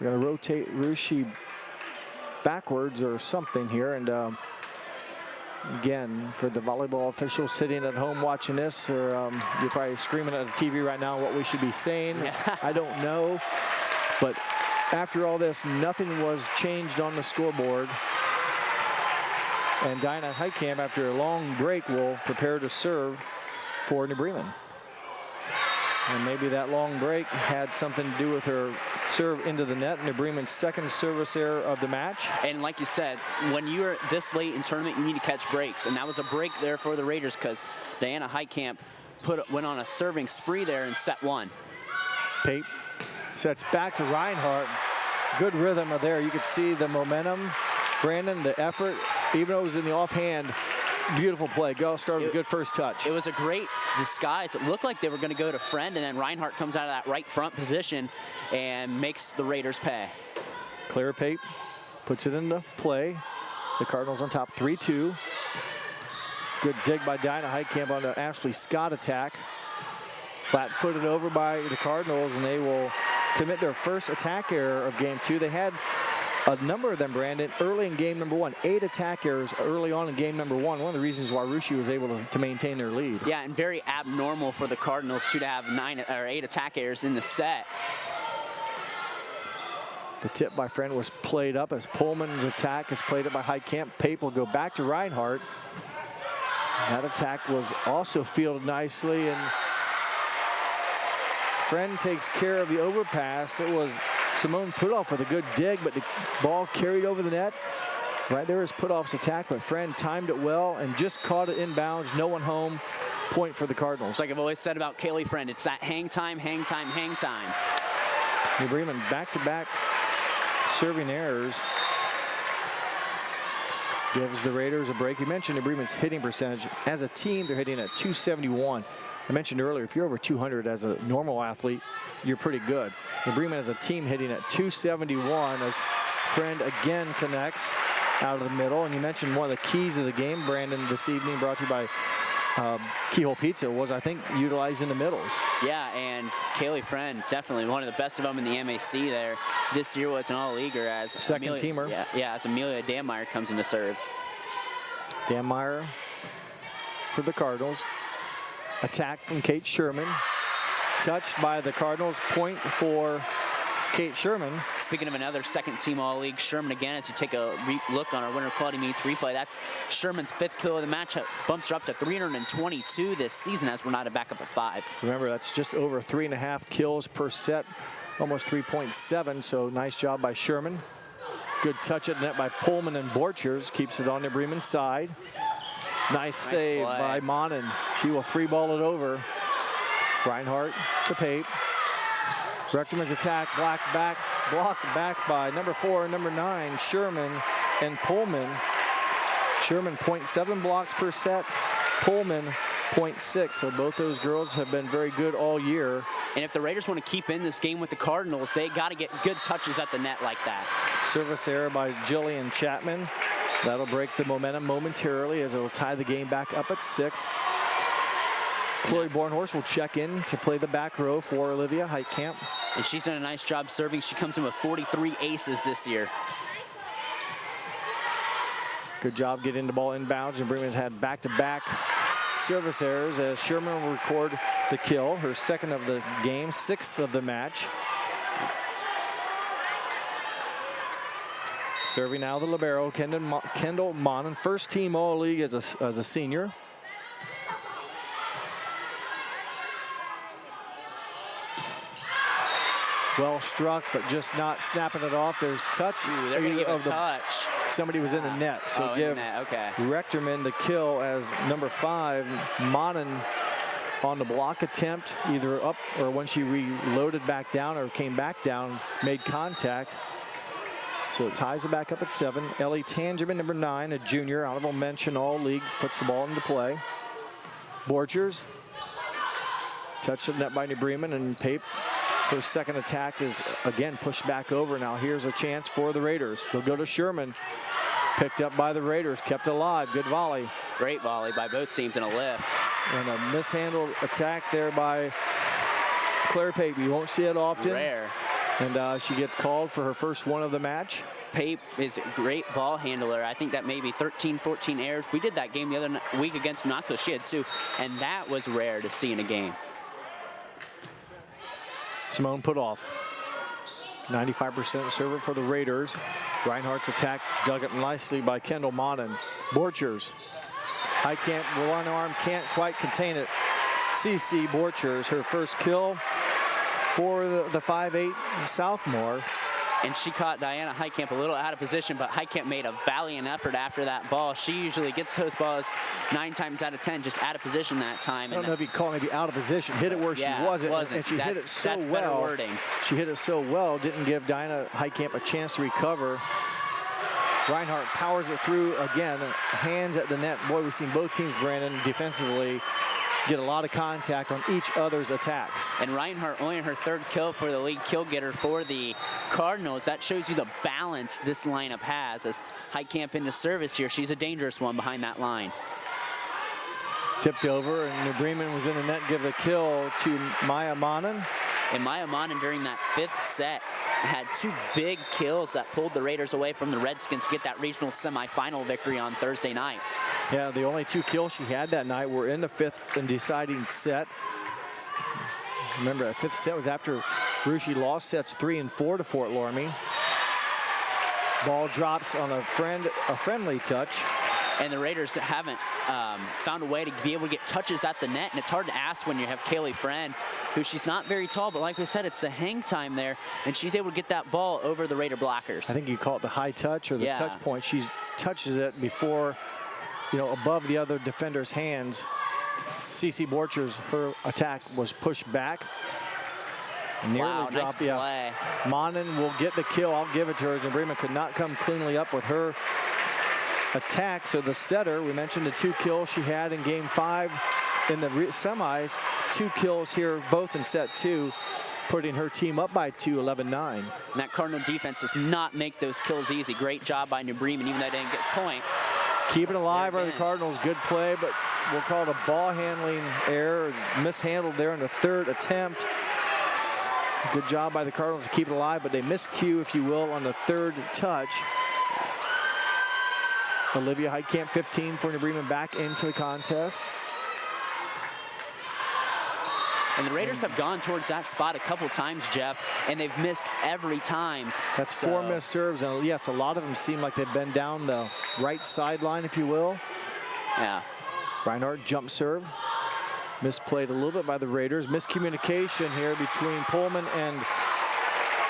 going to rotate Rushi backwards or something here. And again, for the volleyball officials sitting at home watching this, or you're probably screaming at the TV right now what we should be saying. Yeah. I don't know. But after all this, nothing was changed on the scoreboard. And Dinah Heitkamp, after a long break, will prepare to serve for New Bremen. And maybe that long break had something to do with her serve into the net. New Bremen's second service error of the match. And like you said, when you're this late in tournament, you need to catch breaks. And that was a break there for the Raiders because Diana Heitkamp went on a serving spree there in set 1. Pape sets back to Reinhardt. Good rhythm there. You could see the momentum. Brandon, the effort, even though it was in the offhand, beautiful play. Started with a good first touch. It was a great disguise. It looked like they were going to go to Friend, and then Reinhardt comes out of that right front position and makes the Raiders pay. Clara Pape puts it into play. The Cardinals on top 3-2. Good dig by Dinah Heitkamp on the Ashley Scott attack. Flat-footed over by the Cardinals, and they will commit their first attack error of game 2. They had a number of them, Brandon, early in game number 1. 8 attack errors early on in game number 1. One of the reasons why Rushi was able to maintain their lead. Yeah, and very abnormal for the Cardinals to have 8 attack errors in the set. The tip by Friend was played up as Pullman's attack is played up by Heitkamp. Pape will go back to Reinhardt. That attack was also fielded nicely, and Friend takes care of the overpass. It was Simone Putoff with a good dig, but the ball carried over the net. Right there is Putoff's attack, but Friend timed it well and just caught it inbounds. No one home. Point for the Cardinals. Like I've always said about Kaylee Friend, it's that hang time, hang time, hang time. New Bremen back-to-back serving errors. Gives the Raiders a break. You mentioned New Bremen's hitting percentage. As a team, they're hitting at .271. I mentioned earlier, if you're over 200 as a normal athlete, you're pretty good. New Bremen as a team hitting at .271 as Friend again connects out of the middle. And you mentioned one of the keys of the game, Brandon, this evening, brought to you by Keyhole Pizza, was, I think, utilizing the middles. Yeah, and Kaylee Friend, definitely one of the best of them in the MAC there. This year was an all-leaguer as second teamer. Yeah, as Amelia Danmeyer comes in to serve. Danmeyer for the Cardinals. Attack from Kate Sherman. Touched by the Cardinals. Point for Kate Sherman. Speaking of another second-team All-League, Sherman again, as you take a look on our Winter Quality Meets replay, that's Sherman's 5th kill of the match. Bumps her up to 322 this season as we're not back up at 5. Remember, that's just over 3.5 kills per set, almost 3.7, so nice job by Sherman. Good touch at net by Pullman and Borchers. Keeps it on the Bremen side. Nice save play by Monin. She will free ball it over. Reinhardt to Pape. Rechterman's attack, blocked back by number 4 and number 9, Sherman and Pullman. Sherman 0.7 blocks per set, Pullman 0.6. So both those girls have been very good all year. And if the Raiders want to keep in this game with the Cardinals, they got to get good touches at the net like that. Service error by Jillian Chapman. That'll break the momentum momentarily as it'll tie the game back up at 6. Chloe Bornhorst will check in to play the back row for Olivia Heitkamp. And she's done a nice job serving. She comes in with 43 aces this year. Good job getting the ball inbounds, and Bremen's had back-to-back service errors as Sherman will record the kill, her 2nd of the game, 6th of the match. Serving now the libero, Kendall Monin, first team All-League as a senior. Well struck, but just not snapping it off. There's touch. Ooh, they're going to give a touch. somebody was in the net. So in give the net, okay. Rechterman the kill as number 5, Monin on the block attempt, either up or when she reloaded back down or came back down, made contact. So it ties it back up at 7. Ellie Tangerman, number 9, a junior, honorable mention all league, puts the ball into play. Borchers, touched the net by New Bremen, and Pape, her second attack is again pushed back over. Now here's a chance for the Raiders. They'll go to Sherman, picked up by the Raiders, kept alive, good volley. Great volley by both teams in a lift. And a mishandled attack there by Claire Pape. You won't see it often. Rare. And she gets called for her first one of the match. Pape is a great ball handler. I think that maybe 13, 14 errors. We did that game the other week against Knoxville. She had 2, and that was rare to see in a game. Simone put off. 95% server for the Raiders. Reinhardt's attack dug up nicely by Kendall Monin. Borchers. Heitkamp, one arm, can't quite contain it. CC Borchers, her first kill for the 5'8" sophomore. And she caught Diana Heitkamp a little out of position, but Heitkamp made a valiant effort after that ball. She usually gets those balls 9 times out of 10 just out of position that time. I don't know if you call it maybe out of position. Hit it where she wasn't. And she hit it so that's well. Better wording. She hit it so well, didn't give Diana Heitkamp a chance to recover. Reinhardt powers it through again, hands at the net. Boy, we've seen both teams, Brandon, defensively get a lot of contact on each other's attacks. And Reinhardt only her 3rd kill for the league kill getter for the Cardinals. That shows you the balance this lineup has. As Heitkamp into service here, she's a dangerous one behind that line. Tipped over, and New Bremen was in the net, give the kill to Maya Monin. And Maya Monin during that 5th set had 2 big kills that pulled the Raiders away from the Redskins to get that regional semifinal victory on Thursday night. Yeah, the only 2 kills she had that night were in the 5th and deciding set. Remember, that 5th set was after Rushi lost sets 3 and 4 to Fort Loramie. Ball drops on a friendly touch. And the Raiders haven't found a way to be able to get touches at the net, and it's hard to ask when you have Kaylee Friend, who she's not very tall, but like we said, it's the hang time there, and she's able to get that ball over the Raider blockers. I think you call it the high touch or the touch point. She touches it before, above the other defender's hands. CC Borchers, her attack was pushed back. Nearly dropped. Nice play. Monin will get the kill. I'll give it to her. New Bremen could not come cleanly up with her attack. So the setter, we mentioned the 2 kills she had in game 5 in the semis. 2 kills here, both in set 2, putting her team up by 2, 11-9. And that Cardinal defense does not make those kills easy. Great job by New Bremen, even though they didn't get a point. Keep it alive are the Cardinals. Good play, but we'll call it a ball handling error. Mishandled there in the 3rd attempt. Good job by the Cardinals to keep it alive, but they miscue, if you will, on the 3rd touch. Olivia Heitkamp, 15 for New Bremen, back into the contest. And the Raiders have gone towards that spot a couple times, Jeff, and they've missed every time. That's 4 missed serves, and yes, a lot of them seem like they've been down the right sideline, if you will. Yeah. Reinhardt jump serve. Misplayed a little bit by the Raiders. Miscommunication here between Pullman and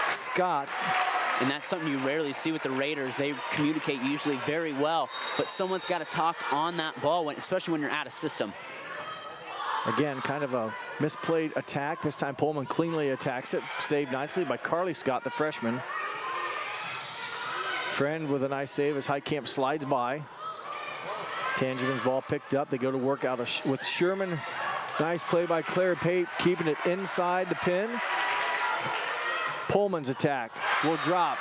Scott. And that's something you rarely see with the Raiders. They communicate usually very well, but someone's got to talk on that ball, especially when you're out of system. Again, kind of a misplayed attack. This time Pullman cleanly attacks it. Saved nicely by Carly Scott, the freshman. Friend with a nice save as Heitkamp slides by. Tangerman's ball picked up. They go to work out with Sherman. Nice play by Claire Pape, keeping it inside the pin. Pullman's attack will drop.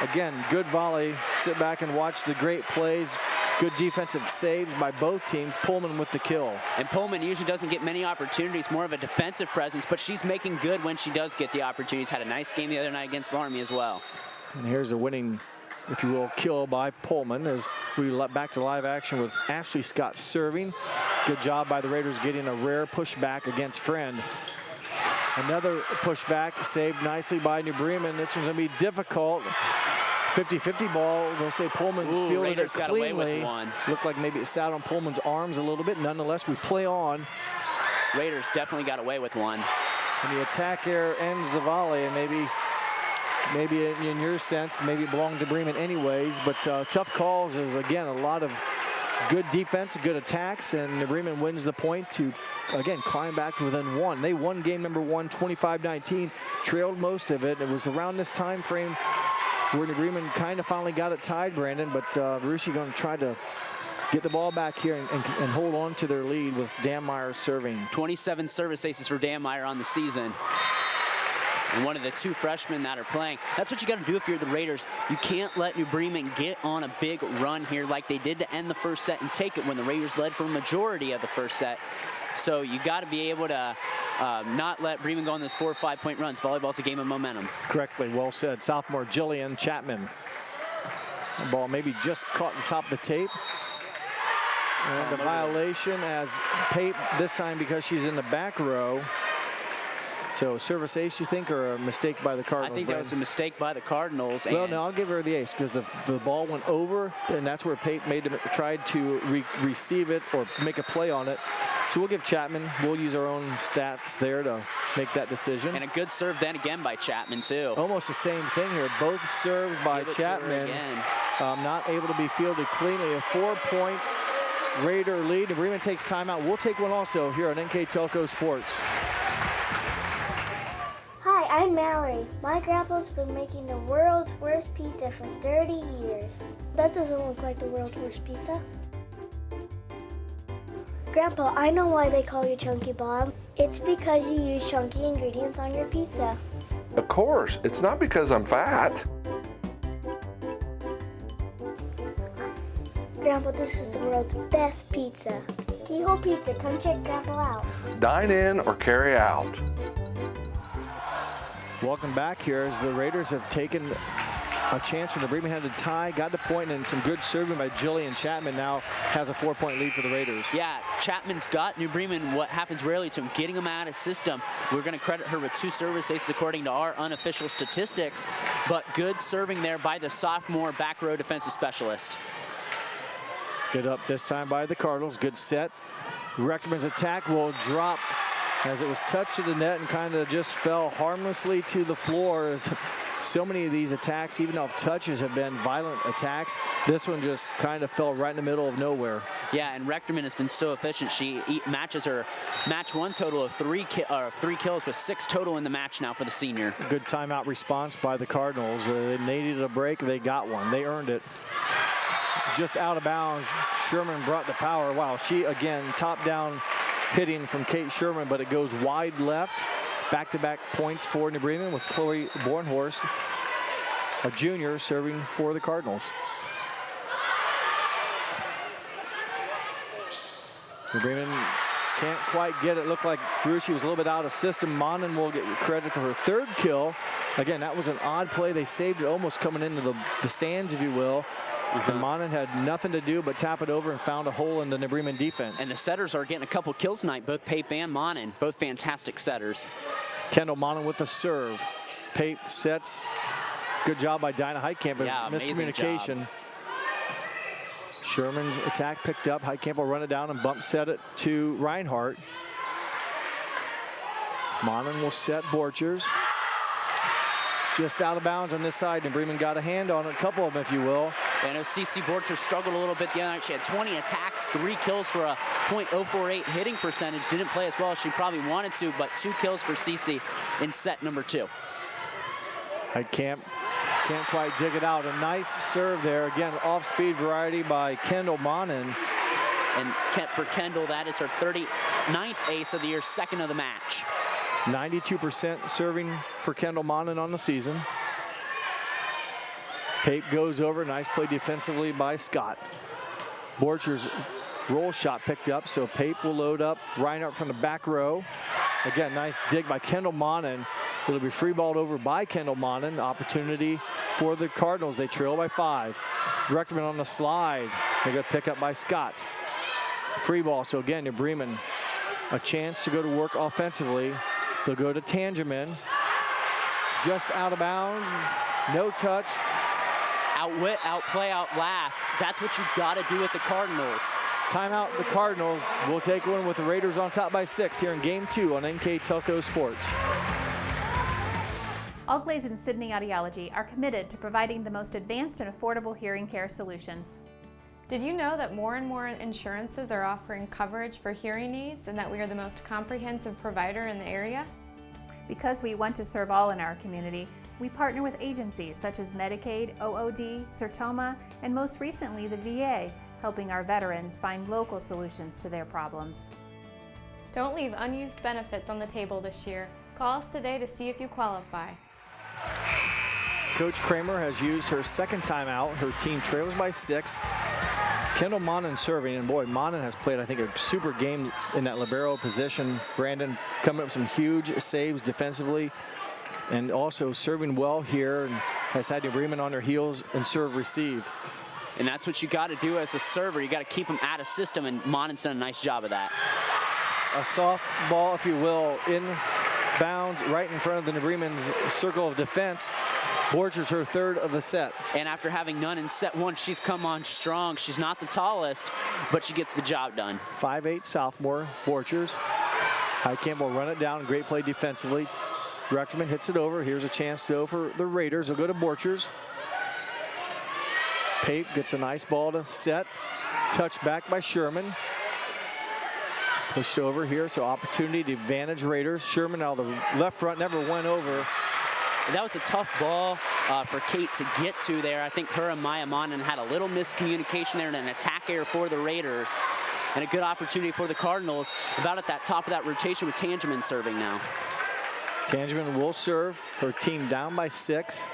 Again, good volley. Sit back and watch the great plays. Good defensive saves by both teams. Pullman with the kill. And Pullman usually doesn't get many opportunities, more of a defensive presence, but she's making good when she does get the opportunities. Had a nice game the other night against Loramie as well. And here's a winning, if you will, kill by Pullman as we let back to live action with Ashley Scott serving. Good job by the Raiders getting a rare pushback against Friend. Another pushback saved nicely by New Bremen. This one's going to be difficult. 50-50 ball. They'll say Pullman fielded it cleanly. Looked like maybe it sat on Pullman's arms a little bit. Nonetheless, we play on. Raiders definitely got away with one. And the attack error ends the volley, and maybe maybe in your sense, maybe it belonged to Bremen anyways, but tough calls. There's, again, a lot of good defense, good attacks, and Bremen wins the point to, again, climb back to within one. They won game number one, 25-19, trailed most of it. It was around this time frame where Bremen kind of finally got it tied, Brandon, but Veruschi going to try to get the ball back here and hold on to their lead with Dan Meyer serving. 27 service aces for Dan Meyer on the season. And one of the two freshmen that are playing. That's what you got to do if you're the Raiders. You can't let New Bremen get on a big run here like they did to end the first set and take it when the Raiders led for a majority of the first set. So you got to be able to not let Bremen go on those 4 or 5 point runs. Volleyball's a game of momentum. Correctly, well said. Sophomore Jillian Chapman. The ball maybe just caught the top of the tape. And the violation as Pape, this time because she's in the back row. So service ace, you think, or a mistake by the Cardinals? I think that was a mistake by the Cardinals. Well, no, I'll give her the ace because the ball went over, and that's where Pape tried to receive it or make a play on it. So we'll give Chapman. We'll use our own stats there to make that decision. And a good serve then again by Chapman, too. Almost the same thing here. Both serves by Chapman. Not able to be fielded cleanly. A 4-point Raider lead. And Bremen takes timeout. We'll take one also here on NKTelco Sports. Hi, I'm Mallory. My grandpa's been making the world's worst pizza for 30 years. That doesn't look like the world's worst pizza. Grandpa, I know why they call you Chunky Bob. It's because you use chunky ingredients on your pizza. Of course, it's not because I'm fat. Grandpa, this is the world's best pizza. Keyhole Pizza, come check Grandpa out. Dine in or carry out. Welcome back here as the Raiders have taken a chance from the Bremen had to tie, got the point, and some good serving by Jillian Chapman now has a 4-point lead for the Raiders. Yeah, Chapman's got New Bremen what happens rarely to him, getting him out of system. We're going to credit her with 2 service aces according to our unofficial statistics, but good serving there by the sophomore back row defensive specialist. Good up this time by the Cardinals. Good set. Reckerman's attack will drop as it was touched to the net and kind of just fell harmlessly to the floor. So many of these attacks, even off touches, have been violent attacks. This one just kind of fell right in the middle of nowhere. Yeah, and Rechterman has been so efficient. She matches her match one total of 3 kills with 6 total in the match now for the senior. Good timeout response by the Cardinals. They needed a break. They got one. They earned it. Just out of bounds. Sherman brought the power. Wow, she again top down hitting from Kate Sherman, but it goes wide left. Back-to-back points for New Bremen with Chloe Bornhorst, a junior, serving for the Cardinals. New Bremen can't quite get it. Looked like Veruschi was a little bit out of system. Monin will get credit for her 3rd kill. Again, that was an odd play. They saved it almost coming into the stands, if you will. And Monin had nothing to do but tap it over and found a hole in the New Bremen defense. And the setters are getting a couple kills tonight, both Pape and Monin, both fantastic setters. Kendall Monin with a serve. Pape sets. Good job by Dinah Heitkamp. Yeah, miscommunication. job. Sherman's attack picked up. Heitkamp will run it down and bump set it to Reinhardt. Monin will set Borchers. Just out of bounds on this side, and Bremen got a hand on it, a couple of them, if you will. I know CC Borcher struggled a little bit the other night. She had 20 attacks, 3 kills for a .048 hitting percentage. Didn't play as well as she probably wanted to, but 2 kills for CC in set number 2. Heitkamp can't quite dig it out. A nice serve there. Again, off-speed variety by Kendall Monin. And for Kendall, that is her 39th ace of the year, 2nd of the match. 92% serving for Kendall Monin on the season. Pape goes over. Nice play defensively by Scott. Borcher's roll shot picked up, so Pape will load up Reinhardt from the back row. Again, nice dig by Kendall Monin. It'll be free balled over by Kendall Monin. Opportunity for the Cardinals. They trail by 5. Rechterman on the slide. They got pick up by Scott. Free ball, so again, New Bremen a chance to go to work offensively. They'll go to Tangeman. Just out of bounds. No touch. Outwit, outplay, outlast. That's what you got to do with the Cardinals. Timeout the Cardinals. We'll take one with the Raiders on top by 6 here in Game 2 on NKTelco Sports. Allglaze and Sydney Audiology are committed to providing the most advanced and affordable hearing care solutions. Did you know that more and more insurances are offering coverage for hearing aids and that we are the most comprehensive provider in the area? Because we want to serve all in our community, we partner with agencies such as Medicaid, OOD, Sertoma, and most recently the VA, helping our veterans find local solutions to their problems. Don't leave unused benefits on the table this year. Call us today to see if you qualify. Coach Kramer has used her second timeout. Her team trails by 6. Kendall Monin serving, and boy, Monin has played, I think, a super game in that libero position. Brandon coming up with some huge saves defensively and also serving well here, and has had New Bremen on their heels in serve receive. And that's what you got to do as a server. You got to keep them out of system, and Monin's done a nice job of that. A soft ball, if you will, in bounds right in front of the New Bremen's circle of defense. Borchers her third of the set. And after having none in set 1, she's come on strong. She's not the tallest, but she gets the job done. 5'8" sophomore, Borchers. Heitkamp will run it down. Great play defensively. Reckerman hits it over. Here's a chance though for the Raiders. They'll go to Borchers. Pape gets a nice ball to set. Touched back by Sherman. Pushed over here, so opportunity to advantage Raiders. Sherman out of the left front, never went over. That was a tough ball for Kate to get to there. I think her and Maya Monin had a little miscommunication there and an attack error for the Raiders. And a good opportunity for the Cardinals about at that top of that rotation with Tangeman serving now. Tangeman will serve. Her team down by 6.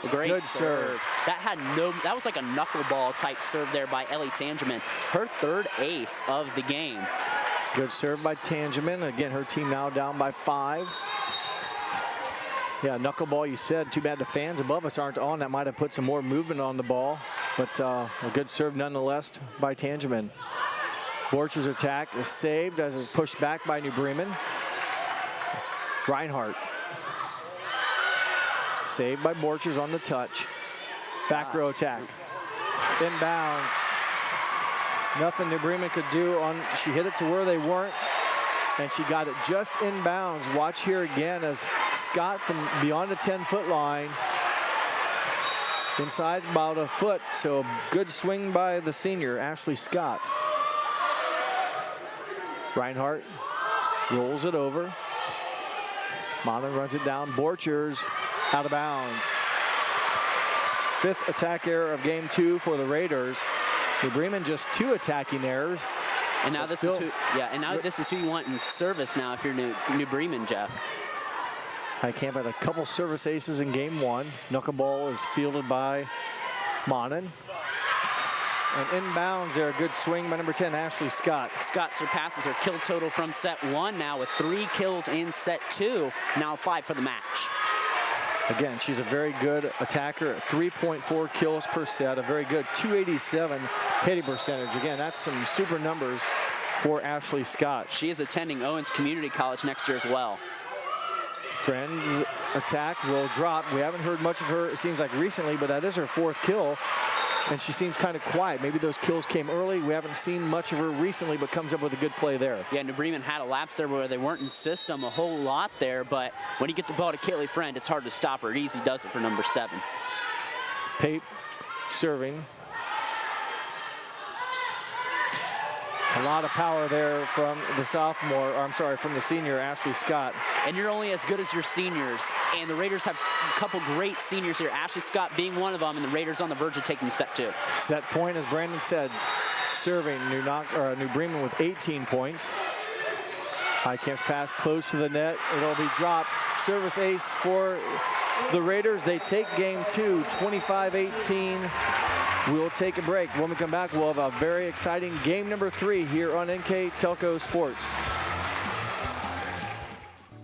Great good serve. That was like a knuckleball type serve there by Ellie Tangeman. Her third ace of the game. Good serve by Tangeman. Again, her team now down by 5. Yeah, knuckleball, you said. Too bad the fans above us aren't on. That might have put some more movement on the ball. But a good serve nonetheless by Tangeman. Borcher's attack is saved as it's pushed back by New Bremen. Reinhardt. Saved by Borchers on the touch. Back row attack. Inbound. Nothing New Bremen could do on. She hit it to where they weren't, and she got it just inbounds. Watch here again as Scott from beyond the 10-foot line. Inside about a foot, so good swing by the senior, Ashley Scott. Reinhardt rolls it over. Monin runs it down. Borchers out of bounds. 5th attack error of game 2 for the Raiders. New Bremen just 2 attacking errors. And now this is who you want in service now if you're New Bremen, Jeff. Heitkamp had a couple service aces in game 1. Knuckleball is fielded by Monin. And inbounds there, a good swing by number 10, Ashley Scott. Scott surpasses her kill total from set 1 now with 3 kills in set 2. Now 5 for the match. Again, she's a very good attacker at 3.4 kills per set, a very good 287 hitting percentage. Again, that's some super numbers for Ashley Scott. She is attending Owens Community College next year as well. Friends attack will drop. We haven't heard much of her, it seems like recently, but that is her 4th kill. And she seems kind of quiet. Maybe those kills came early. We haven't seen much of her recently, but comes up with a good play there. Yeah, New Bremen had a lapse there where they weren't in system a whole lot there, but when you get the ball to Kaylee Friend, it's hard to stop her. It easy does it for number 7. Pape serving. A lot of power there from the from the senior, Ashley Scott. And you're only as good as your seniors. And the Raiders have a couple great seniors here. Ashley Scott being one of them, and the Raiders on the verge of taking set 2. Set point, as Brandon said, serving New Bremen with 18 points. Heitkamp's pass close to the net. It'll be dropped. Service ace for the Raiders. They take game 2, 25-18. We'll take a break. When we come back, we'll have a very exciting game number 3 here on NKTelco Sports.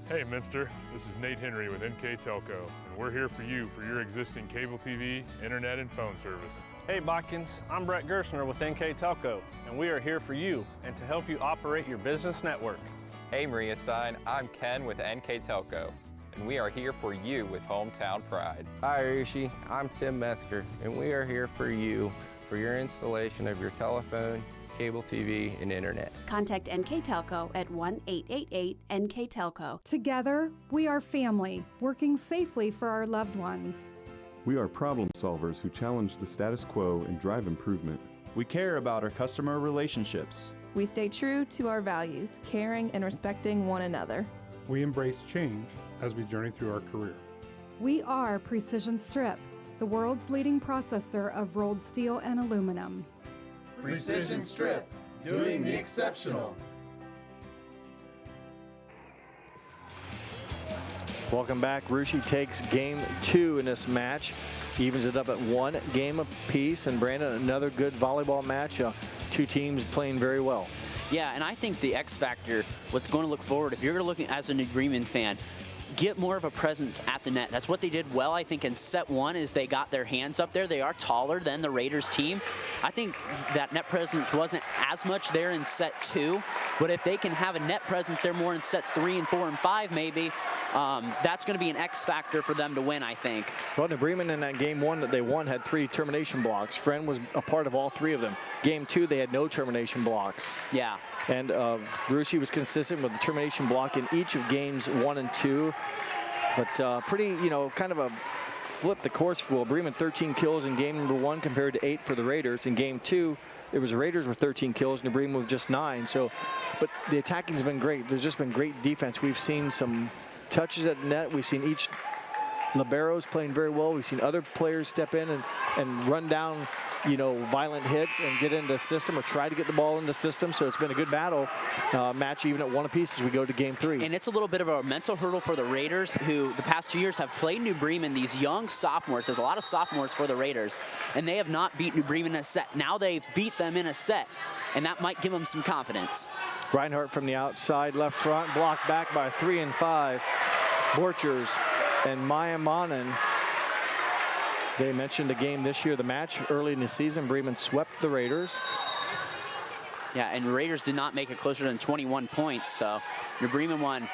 Hey Minster, this is Nate Henry with NKTelco, and we're here for you for your existing cable TV, internet, and phone service. Hey Botkins, I'm Brett Gerstner with NKTelco, and we are here for you and to help you operate your business network. Hey Maria Stein, I'm Ken with NKTelco, and we are here for you with Hometown Pride. Hi Rishi, I'm Tim Metzger, and we are here for you for your installation of your telephone, cable TV, and internet. Contact NKTelco at 1-888-NKTelco. Together, we are family, working safely for our loved ones. We are problem solvers who challenge the status quo and drive improvement. We care about our customer relationships. We stay true to our values, caring and respecting one another. We embrace change as we journey through our career. We are Precision Strip, the world's leading processor of rolled steel and aluminum. Precision Strip, doing the exceptional. Welcome back. Russia takes game 2 in this match. Evens it up at 1 game apiece. And Brandon, another good volleyball match. Two teams playing very well. Yeah, and I think the X factor, what's going to look forward, if you're looking as a New Bremen fan, get more of a presence at the net. That's what they did well, I think, in set 1 is they got their hands up there. They are taller than the Raiders team. I think that net presence wasn't as much there in set 2, but if they can have a net presence there more in sets 3 and 4 and 5 maybe, that's going to be an X factor for them to win, I think. Well, New Bremen in that game 1 that they won had 3 termination blocks. Friend was a part of all 3 of them. Game 2, they had no termination blocks. Yeah. And Russia was consistent with the termination block in each of games 1 and 2. But pretty, kind of a flip the course for Bremen. 13 kills in game number 1 compared to 8 for the Raiders. In game 2, it was Raiders with 13 kills, New Bremen with just 9. So, but the attacking's been great. There's just been great defense. We've seen some touches at the net. We've seen each liberos playing very well. We've seen other players step in and run down, violent hits and get into the system or try to get the ball in the system. So it's been a good battle match, even at 1 apiece as we go to game 3. And it's a little bit of a mental hurdle for the Raiders, who the past 2 years have played New Bremen, these young sophomores. There's a lot of sophomores for the Raiders, and they have not beat New Bremen in a set. Now they've beat them in a set, and that might give them some confidence. Reinhardt from the outside, left front, blocked back by 3 and 5. Borchers and Maya Mannen. They mentioned the game this year, the match early in the season. Bremen swept the Raiders. Yeah, and Raiders did not make it closer than 21 points, so New Bremen won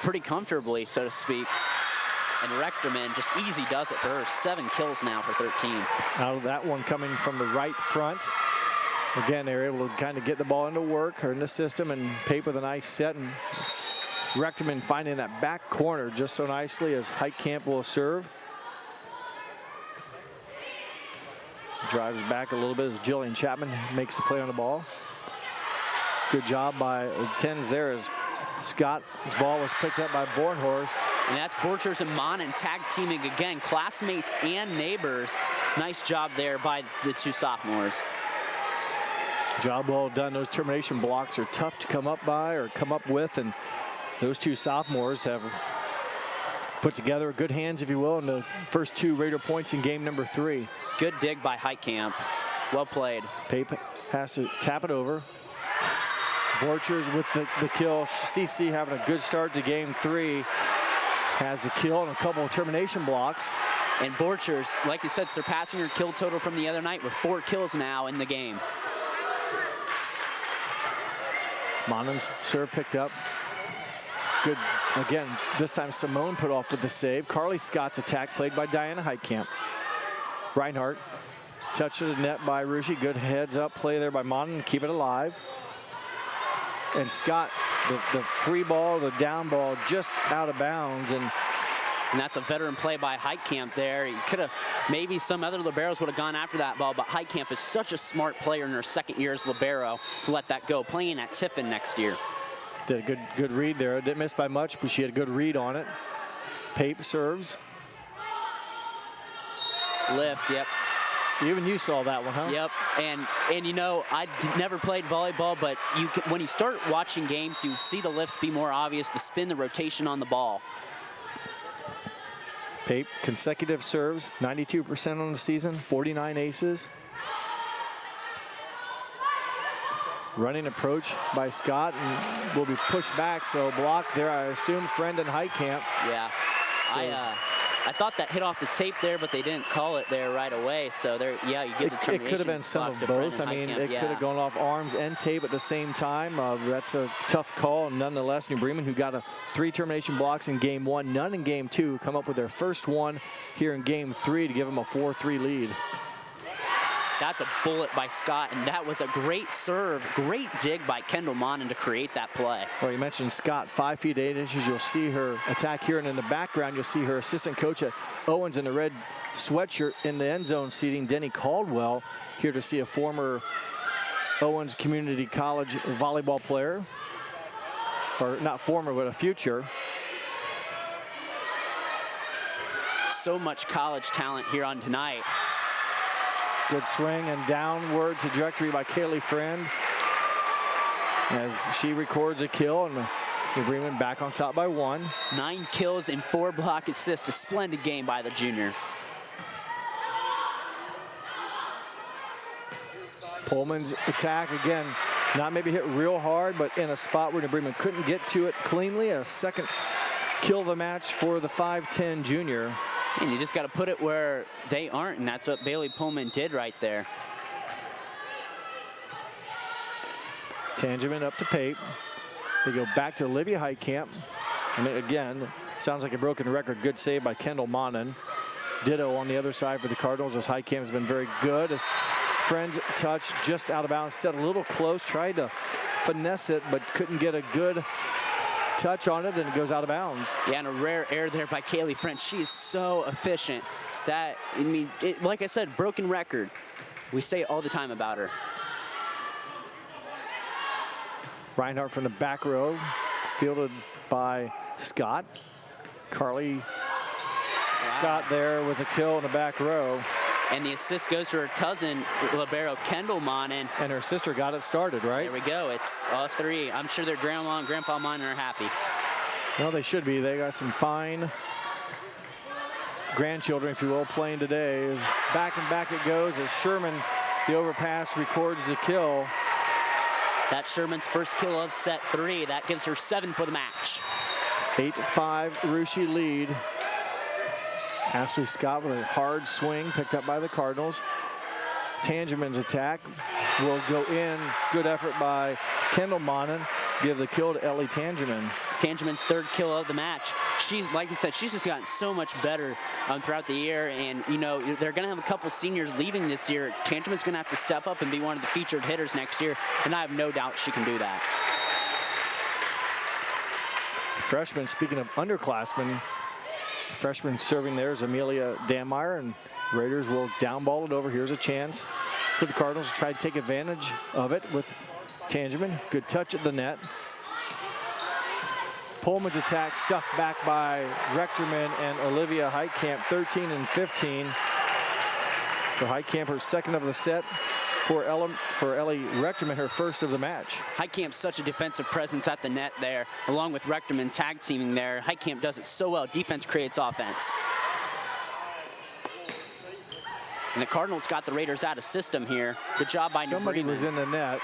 pretty comfortably, so to speak. And Rechterman just easy does it for her. 7 kills now for 13. Out of that one coming from the right front. Again, they were able to kind of get the ball into work or in the system and Pape with a nice set. And Rechterman finding that back corner just so nicely as Heitkamp will serve. Drives back a little bit as Jillian Chapman makes the play on the ball. Good job by Tens there as Scott's ball was picked up by Bornhorst. And that's Borchers and Mannen tag teaming again, classmates and neighbors. Nice job there by the 2 sophomores. Job well done. Those termination blocks are tough to come up by or come up with, and those 2 sophomores have put together good hands, if you will, in the first 2 Raider points in game number 3. Good dig by Heitkamp. Well played. Pape has to tap it over. Borchers with the kill. CC having a good start to game 3. Has the kill and a couple of termination blocks. And Borchers, like you said, surpassing her kill total from the other night with 4 kills now in the game. Monen's serve picked up. Good, again, this time Simone put off with the save. Carly Scott's attack played by Diana Heitkamp. Reinhardt, touch to the net by Russia. Good heads up play there by Monen, keep it alive. And Scott, the free ball, the down ball, just out of bounds. And that's a veteran play by Heitkamp there. He could have, maybe some other liberos would have gone after that ball, but Heitkamp is such a smart player in her 2nd year as libero to let that go, playing at Tiffin next year. Did a good read there. Didn't miss by much, but she had a good read on it. Pape serves. Lift, yep. Even you saw that one, huh? Yep, and I never played volleyball, but when you start watching games, you see the lifts be more obvious, the spin, the rotation on the ball. Pape, consecutive serves, 92% on the season, 49 aces. Running approach by Scott and will be pushed back, so blocked there, I assume, Friend and Heitkamp. Yeah, so I thought that hit off the tape there, but they didn't call it there right away. So there, yeah, you get the termination. It could have been some of both. I mean, it could have gone off arms and tape at the same time. That's a tough call. Nonetheless, New Bremen, who got 3 termination blocks in game 1, none in game 2, come up with their first one here in game 3 to give them a 4-3 lead. That's a bullet by Scott, and that was a great serve, great dig by Kendall Monin to create that play. Well, you mentioned Scott, 5 feet 8 inches. You'll see her attack here, and in the background, you'll see her assistant coach at Owens in the red sweatshirt in the end zone seating, Denny Caldwell, here to see a former Owens Community College volleyball player, or not former, but a future. So much college talent here on tonight. Good swing and downward trajectory by Kaylee Friend as she records a kill, and New Bremen back on top by 1. 9 kills and 4 block assists. A splendid game by the junior. Pullman's attack, again, not maybe hit real hard, but in a spot where New Bremen couldn't get to it cleanly. A second kill of the match for the 5'10 junior. And you just got to put it where they aren't, and that's what Bailey Pullman did right there. Tangeman up to Pape. They go back to Olivia Heitkamp. And again, sounds like a broken record. Good save by Kendall Monin. Ditto on the other side for the Cardinals, as Heitkamp has been very good. As Friend's touch just out of bounds, set a little close, tried to finesse it, but couldn't get a good touch on it, and it goes out of bounds. Yeah, and a rare error there by Kaylee Friend. She is so efficient. That, I mean, like I said, broken record. We say it all the time about her. Reinhardt from the back row, fielded by Scott. Carly Scott there with a kill in the back row. And the assist goes to her cousin, libero Kendall Monin. And her sister got it started, right? There we go. It's all 3. I'm sure their grandma and grandpa Monin are happy. Well, they should be. They got some fine grandchildren, if you will, playing today. Back and back it goes as Sherman, the overpass, records the kill. That's Sherman's first kill of set 3. That gives her 7 for the match. 8-5 Russia lead. Ashley Scott with a hard swing picked up by the Cardinals. Tangeman's attack will go in. Good effort by Kendall Monin. Give the kill to Ellie Tangeman. Tangeman's 3rd kill of the match. She's, like you said, she's just gotten so much better throughout the year. And, you know, they're going to have a couple seniors leaving this year. Tangeman's going to have to step up and be one of the featured hitters next year. And I have no doubt she can do that. Freshman, speaking of underclassmen, freshman serving there is Amelia Danmeyer, and Raiders will downball it over. Here's a chance for the Cardinals to try to take advantage of it with Tangeman. Good touch at the net. Pullman's attack stuffed back by Rechterman and Olivia Heitkamp, 13 and 15. For Heitkamp, her 2nd of the set. For Ellie Rechterman, her 1st of the match. Heitkamp's such a defensive presence at the net there, along with Rechterman tag teaming there. Heitkamp does it so well. Defense creates offense. And the Cardinals got the Raiders out of system here. Good job by New Bremen. Somebody was in the net.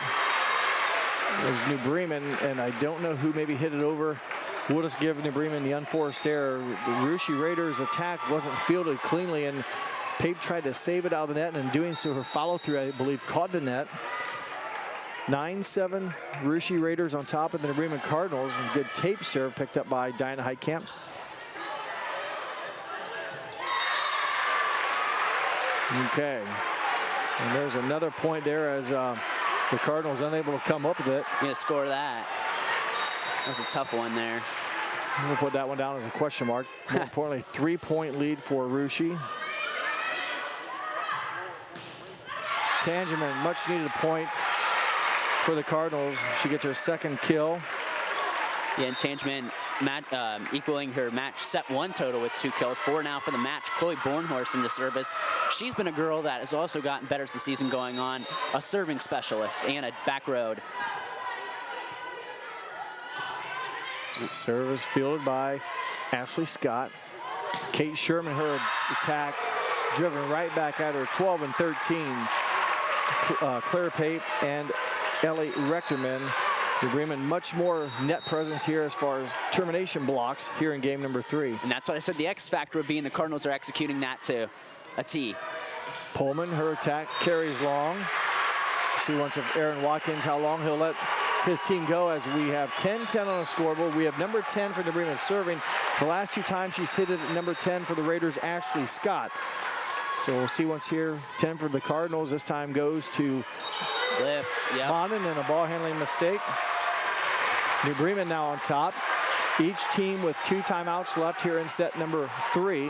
It was New Bremen, and I don't know who maybe hit it over. We'll just give New Bremen the unforced error. The Russia Raiders attack wasn't fielded cleanly, and Pape tried to save it out of the net, and in doing so, her follow-through, I believe, caught the net. 9-7 Russia Raiders on top of the New Bremen Cardinals. And good tape serve picked up by Diana Heitkamp. Okay. And there's another point there as the Cardinals unable to come up with it. Gonna score that. That was a tough one there. We'll put that one down as a question mark. More importantly, 3-point lead for Russia. Tangeman, much needed point for the Cardinals. She gets her 2nd kill. Yeah, and Tangeman equaling her match set 1 total with 2 kills. 4 now for the match. Chloe Bornhorst in the service. She's been a girl that has also gotten better as the season going on. A serving specialist and a back road. Service fielded by Ashley Scott. Kate Sherman, her attack driven right back at her. 12 and 13. Claire Pape and Ellie Rechterman. New Bremen much more net presence here as far as termination blocks here in game number 3. And that's what I said the X factor would be, and the Cardinals are executing that to a T. Pullman, her attack carries long. See once of Aaron Watkins how long he'll let his team go, as we have 10-10 on the scoreboard. We have number 10 for New Bremen serving. The last 2 times she's hit it at number 10 for the Raiders, Ashley Scott. So we'll see once here. 10 for the Cardinals. This time goes to Monin and a ball handling mistake. New Bremen now on top. Each team with 2 timeouts left here in set number 3.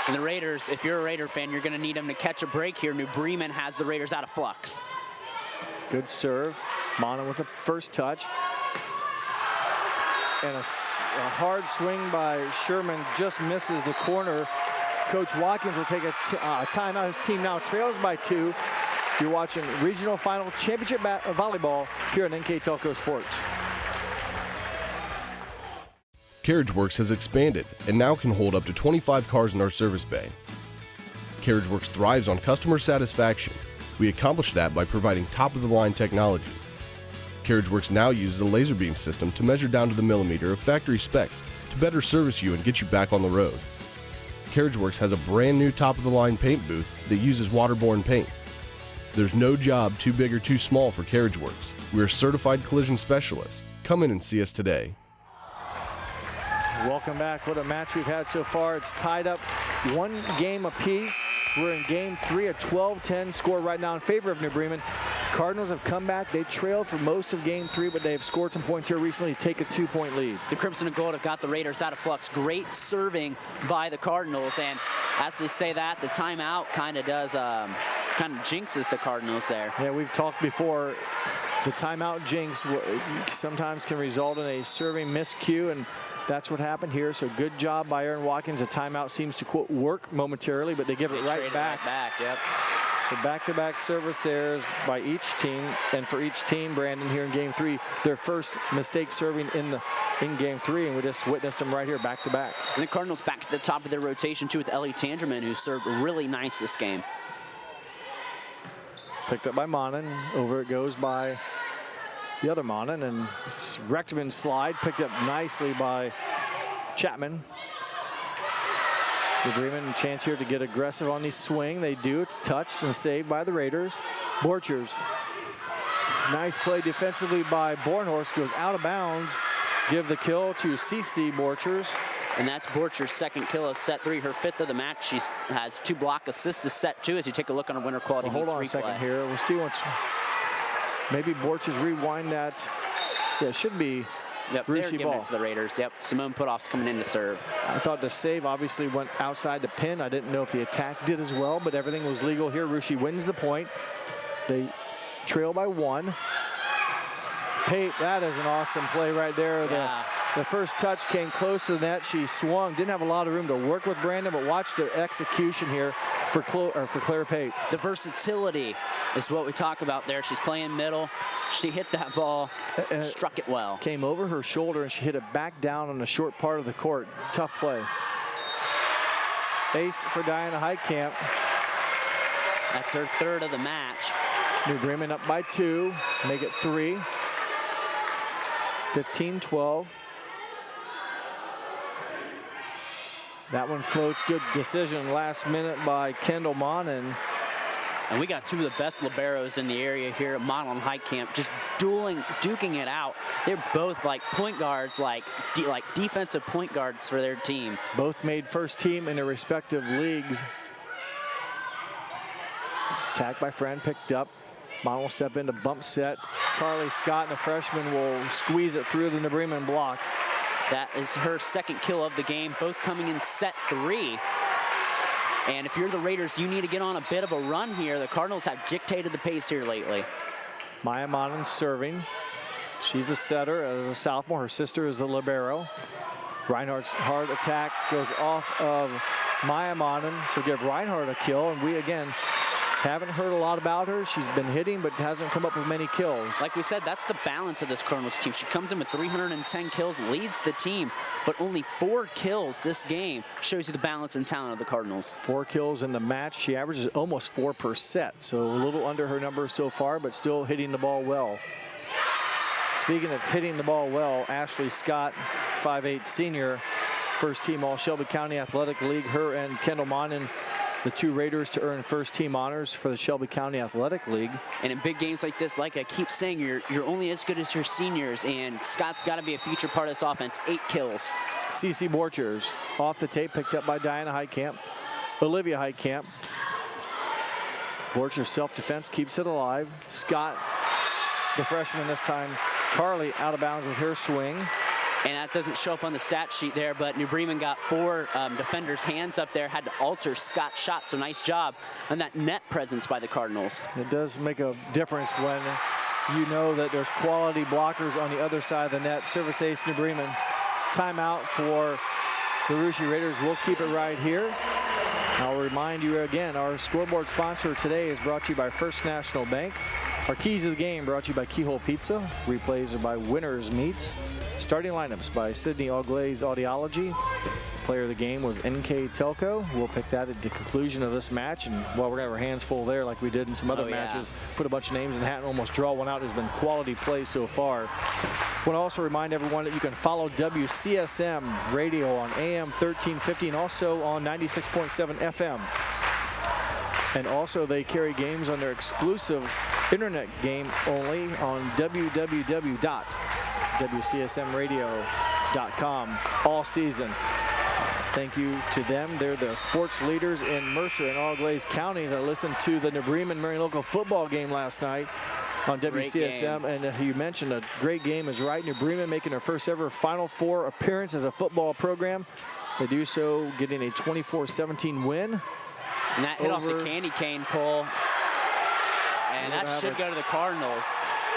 And the Raiders, if you're a Raider fan, you're going to need them to catch a break here. New Bremen has the Raiders out of flux. Good serve. Monin with the first touch. And a hard swing by Sherman just misses the corner. Coach Watkins will take a timeout. His team now trails by 2. You're watching Regional Final Championship Volleyball here on NKTelco Sports. CarriageWorks has expanded and now can hold up to 25 cars in our service bay. CarriageWorks thrives on customer satisfaction. We accomplish that by providing top-of-the-line technology. CarriageWorks now uses a laser beam system to measure down to the millimeter of factory specs to better service you and get you back on the road. CarriageWorks has a brand new top-of-the-line paint booth that uses waterborne paint. There's no job too big or too small for CarriageWorks. We're certified collision specialists. Come in and see us today. Welcome back. What a match we've had so far. It's tied up 1 game apiece. We're in game 3, a 12-10 score right now in favor of New Bremen. Cardinals have come back. They trailed for most of game 3, but they've scored some points here recently to take a 2-point lead. The Crimson and Gold have got the Raiders out of flux. Great serving by the Cardinals, and as they say that, the timeout kind of does, kind of jinxes the Cardinals there. Yeah, we've talked before. The timeout jinx sometimes can result in a serving miscue, and that's what happened here. So good job by Aaron Watkins. The timeout seems to, quote, work momentarily, but they give it right back. Yep. So back-to-back service errors by each team, and for each team, Brandon, here in game 3, their first mistake serving in game 3, and we just witnessed them right here back-to-back. And the Cardinals back at the top of their rotation too with Ellie Tangerman, who served really nice this game. Picked up by Monin. Over it goes by the other Monin, and Rechtman slide picked up nicely by Chapman. The Bremen chance here to get aggressive on the swing. They do. It's touched and saved by the Raiders. Borchers. Nice play defensively by Bornhorst. Goes out of bounds. Give the kill to CC Borchers. And that's Borchers' second kill of set 3, her 5th of the match. She has 2 block assists this set 2 as you take a look on her winter quality hold on replay. a second here. We'll see once. Maybe Borchers rewind that. Yeah, it should be. Yep, they're giving it to the Raiders. Yep, Simone Putoff's coming in to serve. I thought the save obviously went outside the pin. I didn't know if the attack did as well, but everything was legal here. Rushi wins the point. They trail by 1. Pate, that is an awesome play right there. Yeah. The first touch came close to the net. She swung, didn't have a lot of room to work with Brandon, but watch the execution here for Claire Pate. The versatility is what we talk about there. She's playing middle. She hit that ball, struck it well. Came over her shoulder, and she hit it back down on the short part of the court. Tough play. Ace for Diana Heitkamp. That's her 3rd of the match. New Bremen up by 2, make it 3. 15-12. That one floats. Good decision last minute by Kendall Monin. And we got 2 of the best liberos in the area here at Monin and Heitkamp, just duking it out. They're both like point guards, like defensive point guards for their team. Both made first team in their respective leagues. Attack by Friend, picked up. Monin will step into bump set. Carly Scott, and the freshman, will squeeze it through the New Bremen block. That is her 2nd kill of the game, both coming in set 3. And if you're the Raiders, you need to get on a bit of a run here. The Cardinals have dictated the pace here lately. Maya Monin serving. She's a setter as a sophomore. Her sister is a libero. Reinhardt's hard attack goes off of Maya Monin to give Reinhardt a kill. And we, again, haven't heard a lot about her. She's been hitting, but hasn't come up with many kills. Like we said, that's the balance of this Cardinals team. She comes in with 310 kills, leads the team, but only 4 kills this game. Shows you the balance and talent of the Cardinals. 4 kills in the match. She averages almost 4 per set, so a little under her number so far, but still hitting the ball well. Speaking of hitting the ball well, Ashley Scott, 5'8" senior, first team All Shelby County Athletic League. Her and Kendall Monin the 2 Raiders to earn first team honors for the Shelby County Athletic League. And in big games like this, like I keep saying, you're only as good as your seniors, and Scott's got to be a feature part of this offense. 8 kills. CC Borchers off the tape, picked up by Diana Heitkamp. Olivia Heitkamp. Borchers self-defense keeps it alive. Scott, the freshman this time. Carly out of bounds with her swing. And that doesn't show up on the stat sheet there, but New Bremen got 4 defenders' hands up there, had to alter Scott's shot, so nice job on that net presence by the Cardinals. It does make a difference when you know that there's quality blockers on the other side of the net. Service ace, New Bremen. Timeout for the Russia Raiders. We'll keep it right here. I'll remind you again, our scoreboard sponsor today is brought to you by First National Bank. Our keys of the game brought to you by Keyhole Pizza. Replays are by Winners Meats. Starting lineups by Sydney Allglaze Audiology. Player of the game was NKTelco. We'll pick that at the conclusion of this match. And while we're going to have our hands full there like we did in some other matches, put a bunch of names in the hat and almost draw one out. There's been quality play so far. I want to also remind everyone that you can follow WCSM radio on AM 1350 and also on 96.7 FM. And also they carry games on their exclusive internet game only on www.WCSMradio.com all season. Thank you to them. They're the sports leaders in Mercer and Allglaze counties. I listened to the New Bremen Marion local football game last night on WCSM, and you mentioned a great game is right. New Bremen making their first ever Final Four appearance as a football program. They do so getting a 24-17 win. And that hit off the candy cane pole. And that should go to the Cardinals.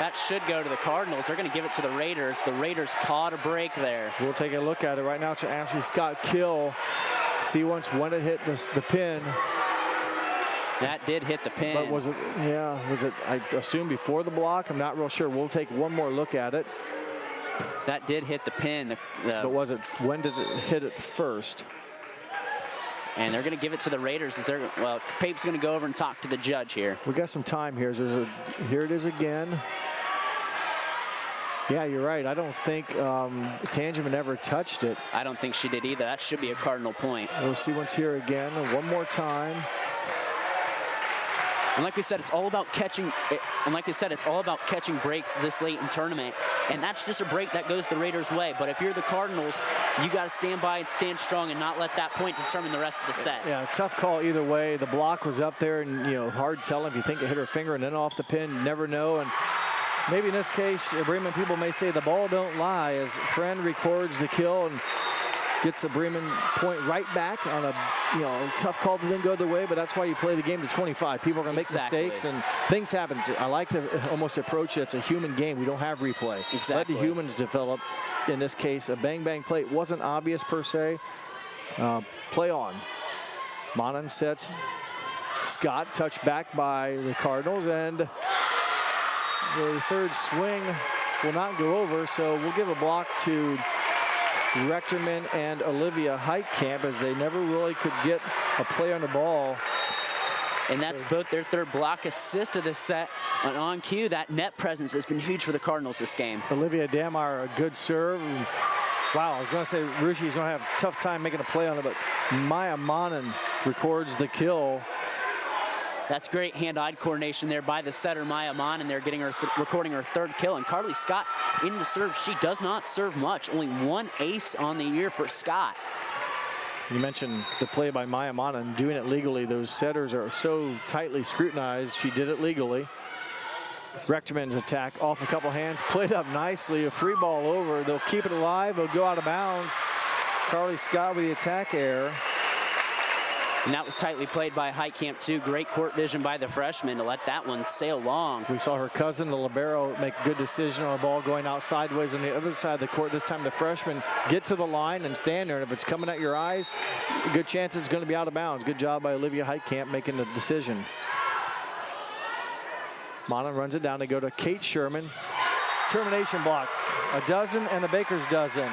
That should go to the Cardinals. They're going to give it to the Raiders. The Raiders caught a break there. We'll take a look at it right now. It's an Ashley Scott kill. See once when it hit the pin. That did hit the pin. But was it, was it, I assume before the block? I'm not real sure. We'll take one more look at it. That did hit the pin. But was it, when did it hit it first? And they're going to give it to the Raiders. Well, Pape's going to go over and talk to the judge here. We got some time here. Here it is again. Yeah, you're right. I don't think Tangeman ever touched it. I don't think she did either. That should be a Cardinal point. We'll see once here again. One more time. And like we said, it's all about catching. It's all about catching breaks this late in tournament. And that's just a break that goes the Raiders' way. But if you're the Cardinals, you got to stand by and stand strong and not let that point determine the rest of the set. Yeah, tough call either way. The block was up there, and hard telling if you think it hit her finger and then off the pin. You never know. And maybe in this case, Bremen people may say the ball don't lie as Friend records the kill and gets the Bremen point right back on a tough call that didn't go their way, but that's why you play the game to 25. People are going to make mistakes and things happen. I like the almost approach. It's a human game. We don't have replay. Exactly. Let the humans develop. In this case, a bang-bang play. It wasn't obvious per se. Play on. Monan sets. Scott touched back by the Cardinals, and the third swing will not go over, so we'll give a block to Rechterman and Olivia Heitkamp as they never really could get a play on the ball. And that's both their third block assist of this set. And on cue, that net presence has been huge for the Cardinals this game. Olivia Damar, a good serve. Wow, I was going to say Rushi's going to have a tough time making a play on it, but Maya Monan records the kill. That's great hand-eye coordination there by the setter, Maya Mon, and they're getting her recording her third kill. And Carly Scott in the serve. She does not serve much. Only one ace on the year for Scott. You mentioned the play by Maya Mon and doing it legally. Those setters are so tightly scrutinized. She did it legally. Rechterman's attack off a couple hands, played up nicely. A free ball over. They'll keep it alive. They'll go out of bounds. Carly Scott with the attack error. And that was tightly played by Heitkamp, too. Great court vision by the freshman to let that one sail long. We saw her cousin, the libero, make a good decision on a ball going out sideways on the other side of the court. This time the freshman get to the line and stand there. And if it's coming at your eyes, good chance it's going to be out of bounds. Good job by Olivia Heitkamp making the decision. Monan runs it down. They go to Kate Sherman. Termination block. A dozen and a baker's dozen.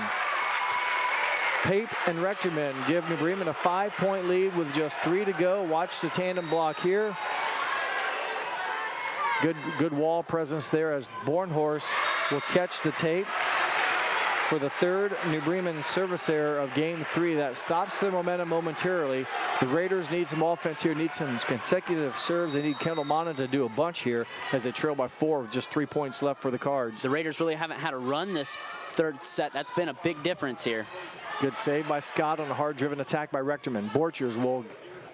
Pape and Rechterman give New Bremen a 5-point lead with just 3 to go. Watch the tandem block here. Good wall presence there as Bornhorst will catch the tape. for the third New Bremen service error of game 3. That stops their momentum momentarily. The Raiders need some offense here, need some consecutive serves. They need Kendall Monin to do a bunch here as they trail by 4 with just 3 points left for the Cards. The Raiders really haven't had a run this third set. That's been a big difference here. Good save by Scott on a hard-driven attack by Rechterman. Borchers will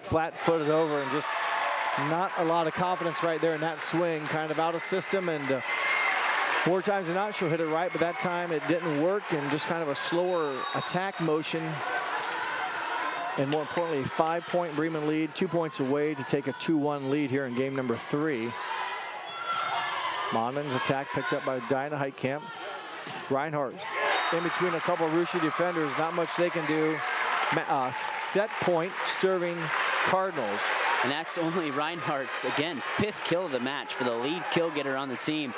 flat-footed over, and just not a lot of confidence right there in that swing. Kind of out of system, and more times than not, she'll hit it right, but that time it didn't work, and just kind of a slower attack motion. And more importantly, a 5-point Bremen lead, 2 points away to take a 2-1 lead here in game number 3. Monin's attack picked up by Dinah Heitkamp. Reinhardt in between a couple of Russia defenders, not much they can do. Set point serving Cardinals. And that's only Reinhardt's, again, 5th kill of the match for the lead kill getter on the team.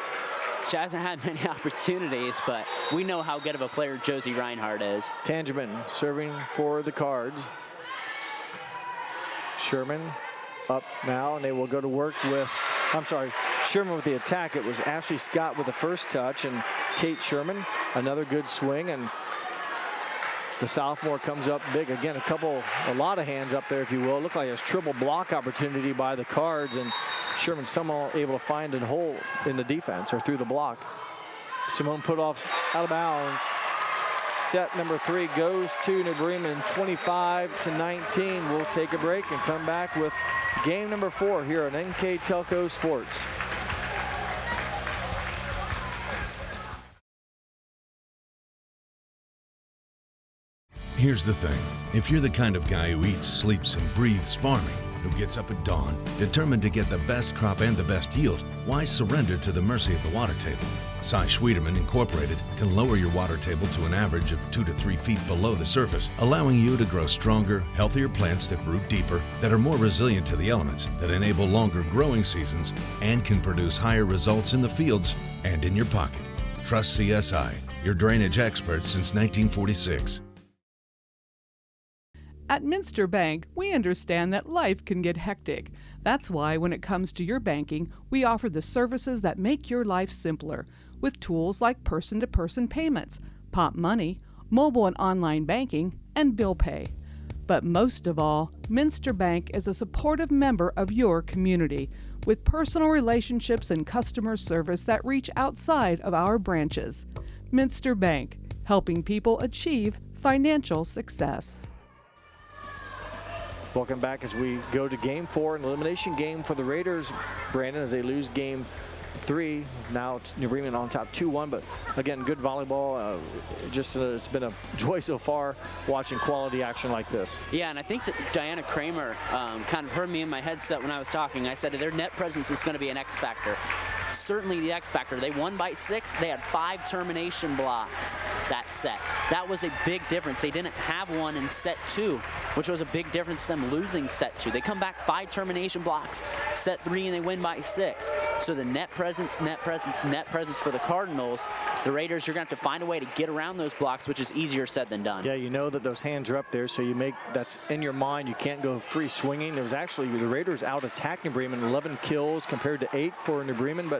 She hasn't had many opportunities, but we know how good of a player Josie Reinhardt is. Tangeman serving for the Cards. Sherman up now, and they will go to work with, Sherman with the attack. It was Ashley Scott with the first touch, and Kate Sherman, another good swing, and the sophomore comes up big. Again, a lot of hands up there, if you will. It looked like a triple block opportunity by the Cards, and Sherman somehow able to find a hole in the defense or through the block. Simone put off out of bounds. Set number 3 goes to New Bremen, 25-19. We'll take a break and come back with game number 4 here on NKTelco Sports. Here's the thing. If you're the kind of guy who eats, sleeps, and breathes farming, who gets up at dawn, determined to get the best crop and the best yield, why surrender to the mercy of the water table? Cy Schwiederman Incorporated can lower your water table to an average of 2 to 3 feet below the surface, allowing you to grow stronger, healthier plants that root deeper, that are more resilient to the elements, that enable longer growing seasons, and can produce higher results in the fields and in your pocket. Trust CSI, your drainage experts since 1946. At Minster Bank, we understand that life can get hectic. That's why when it comes to your banking, we offer the services that make your life simpler, with tools like person-to-person payments, Pop Money, mobile and online banking, and bill pay. But most of all, Minster Bank is a supportive member of your community, with personal relationships and customer service that reach outside of our branches. Minster Bank, helping people achieve financial success. Welcome back as we go to game 4, an elimination game for the Raiders, Brandon, as they lose game 3. Now New Bremen on top 2-1, but again, good volleyball. It's been a joy so far watching quality action like this. Yeah, and I think that Diana Kramer kind of heard me in my headset when I was talking. I said their net presence is going to be an X factor. Certainly the X factor. They won by 6. They had 5 termination blocks that set. That was a big difference. They didn't have one in set 2, which was a big difference them losing set 2. They come back 5 termination blocks, set 3, and they win by 6. So the net presence for the Cardinals. The Raiders are going to have to find a way to get around those blocks, which is easier said than done. Yeah, you know that those hands are up there, so that's in your mind. You can't go free swinging. There was actually the Raiders out attack New Bremen, 11 kills compared to 8 for New Bremen, but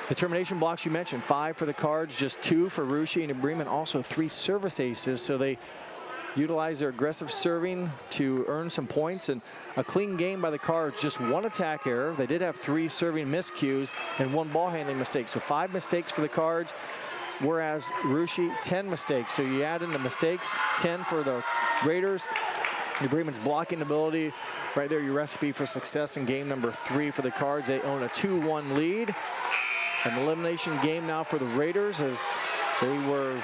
the termination blocks you mentioned, 5 for the Cards, just 2 for Russia. And Bremen also 3 service aces, so they utilize their aggressive serving to earn some points. And a clean game by the Cards, just 1 attack error. They did have 3 serving miscues and 1 ball handling mistake, so 5 mistakes for the Cards, whereas Rushi 10 mistakes. So you add in the mistakes, 10 for the Raiders. New Bremen's blocking ability, right there, your recipe for success in game number 3 for the Cards. They own a 2-1 lead. An elimination game now for the Raiders, as they were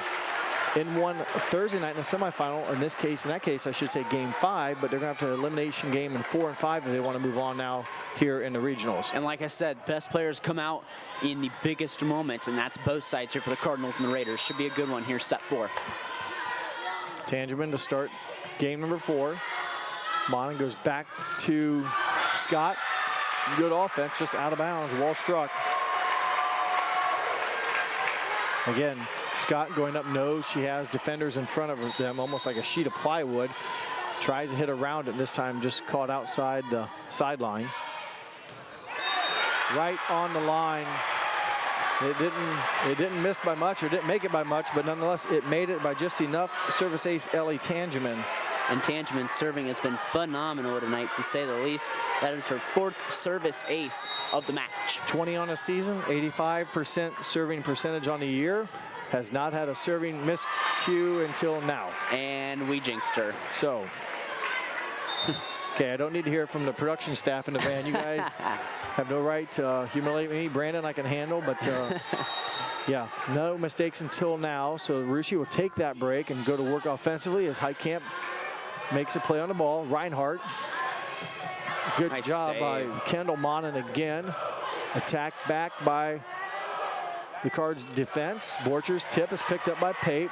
in one Thursday night in the semifinal. In that case, I should say game 5, but they're going to have to elimination game in 4 and 5 if they want to move on now here in the regionals. And like I said, best players come out in the biggest moments, and that's both sides here for the Cardinals and the Raiders. Should be a good one here, set 4. Tangeman to start game number 4. Monin goes back to Scott. Good offense, just out of bounds, wall struck. Again, Scott going up nose. She has defenders in front of them, almost like a sheet of plywood. Tries to hit around it, this time just caught outside the sideline. Right on the line. It didn't miss by much, or didn't make it by much, but nonetheless, it made it by just enough. Service ace Ellie Tangeman. And Tangeman's serving has been phenomenal tonight, to say the least. That is her 4th service ace of the match. 20 on the season, 85% serving percentage on the year. Has not had a serving miscue until now. And we jinxed her. So, okay, I don't need to hear it from the production staff in the van. You guys have no right to humiliate me. Brandon, I can handle, but yeah, no mistakes until now. So Rushi will take that break and go to work offensively as Heitkamp makes a play on the ball. Reinhardt, good Nice job save. by Kendall Monin again. Attacked back by the Cards defense. Borcher's tip is picked up by Pate.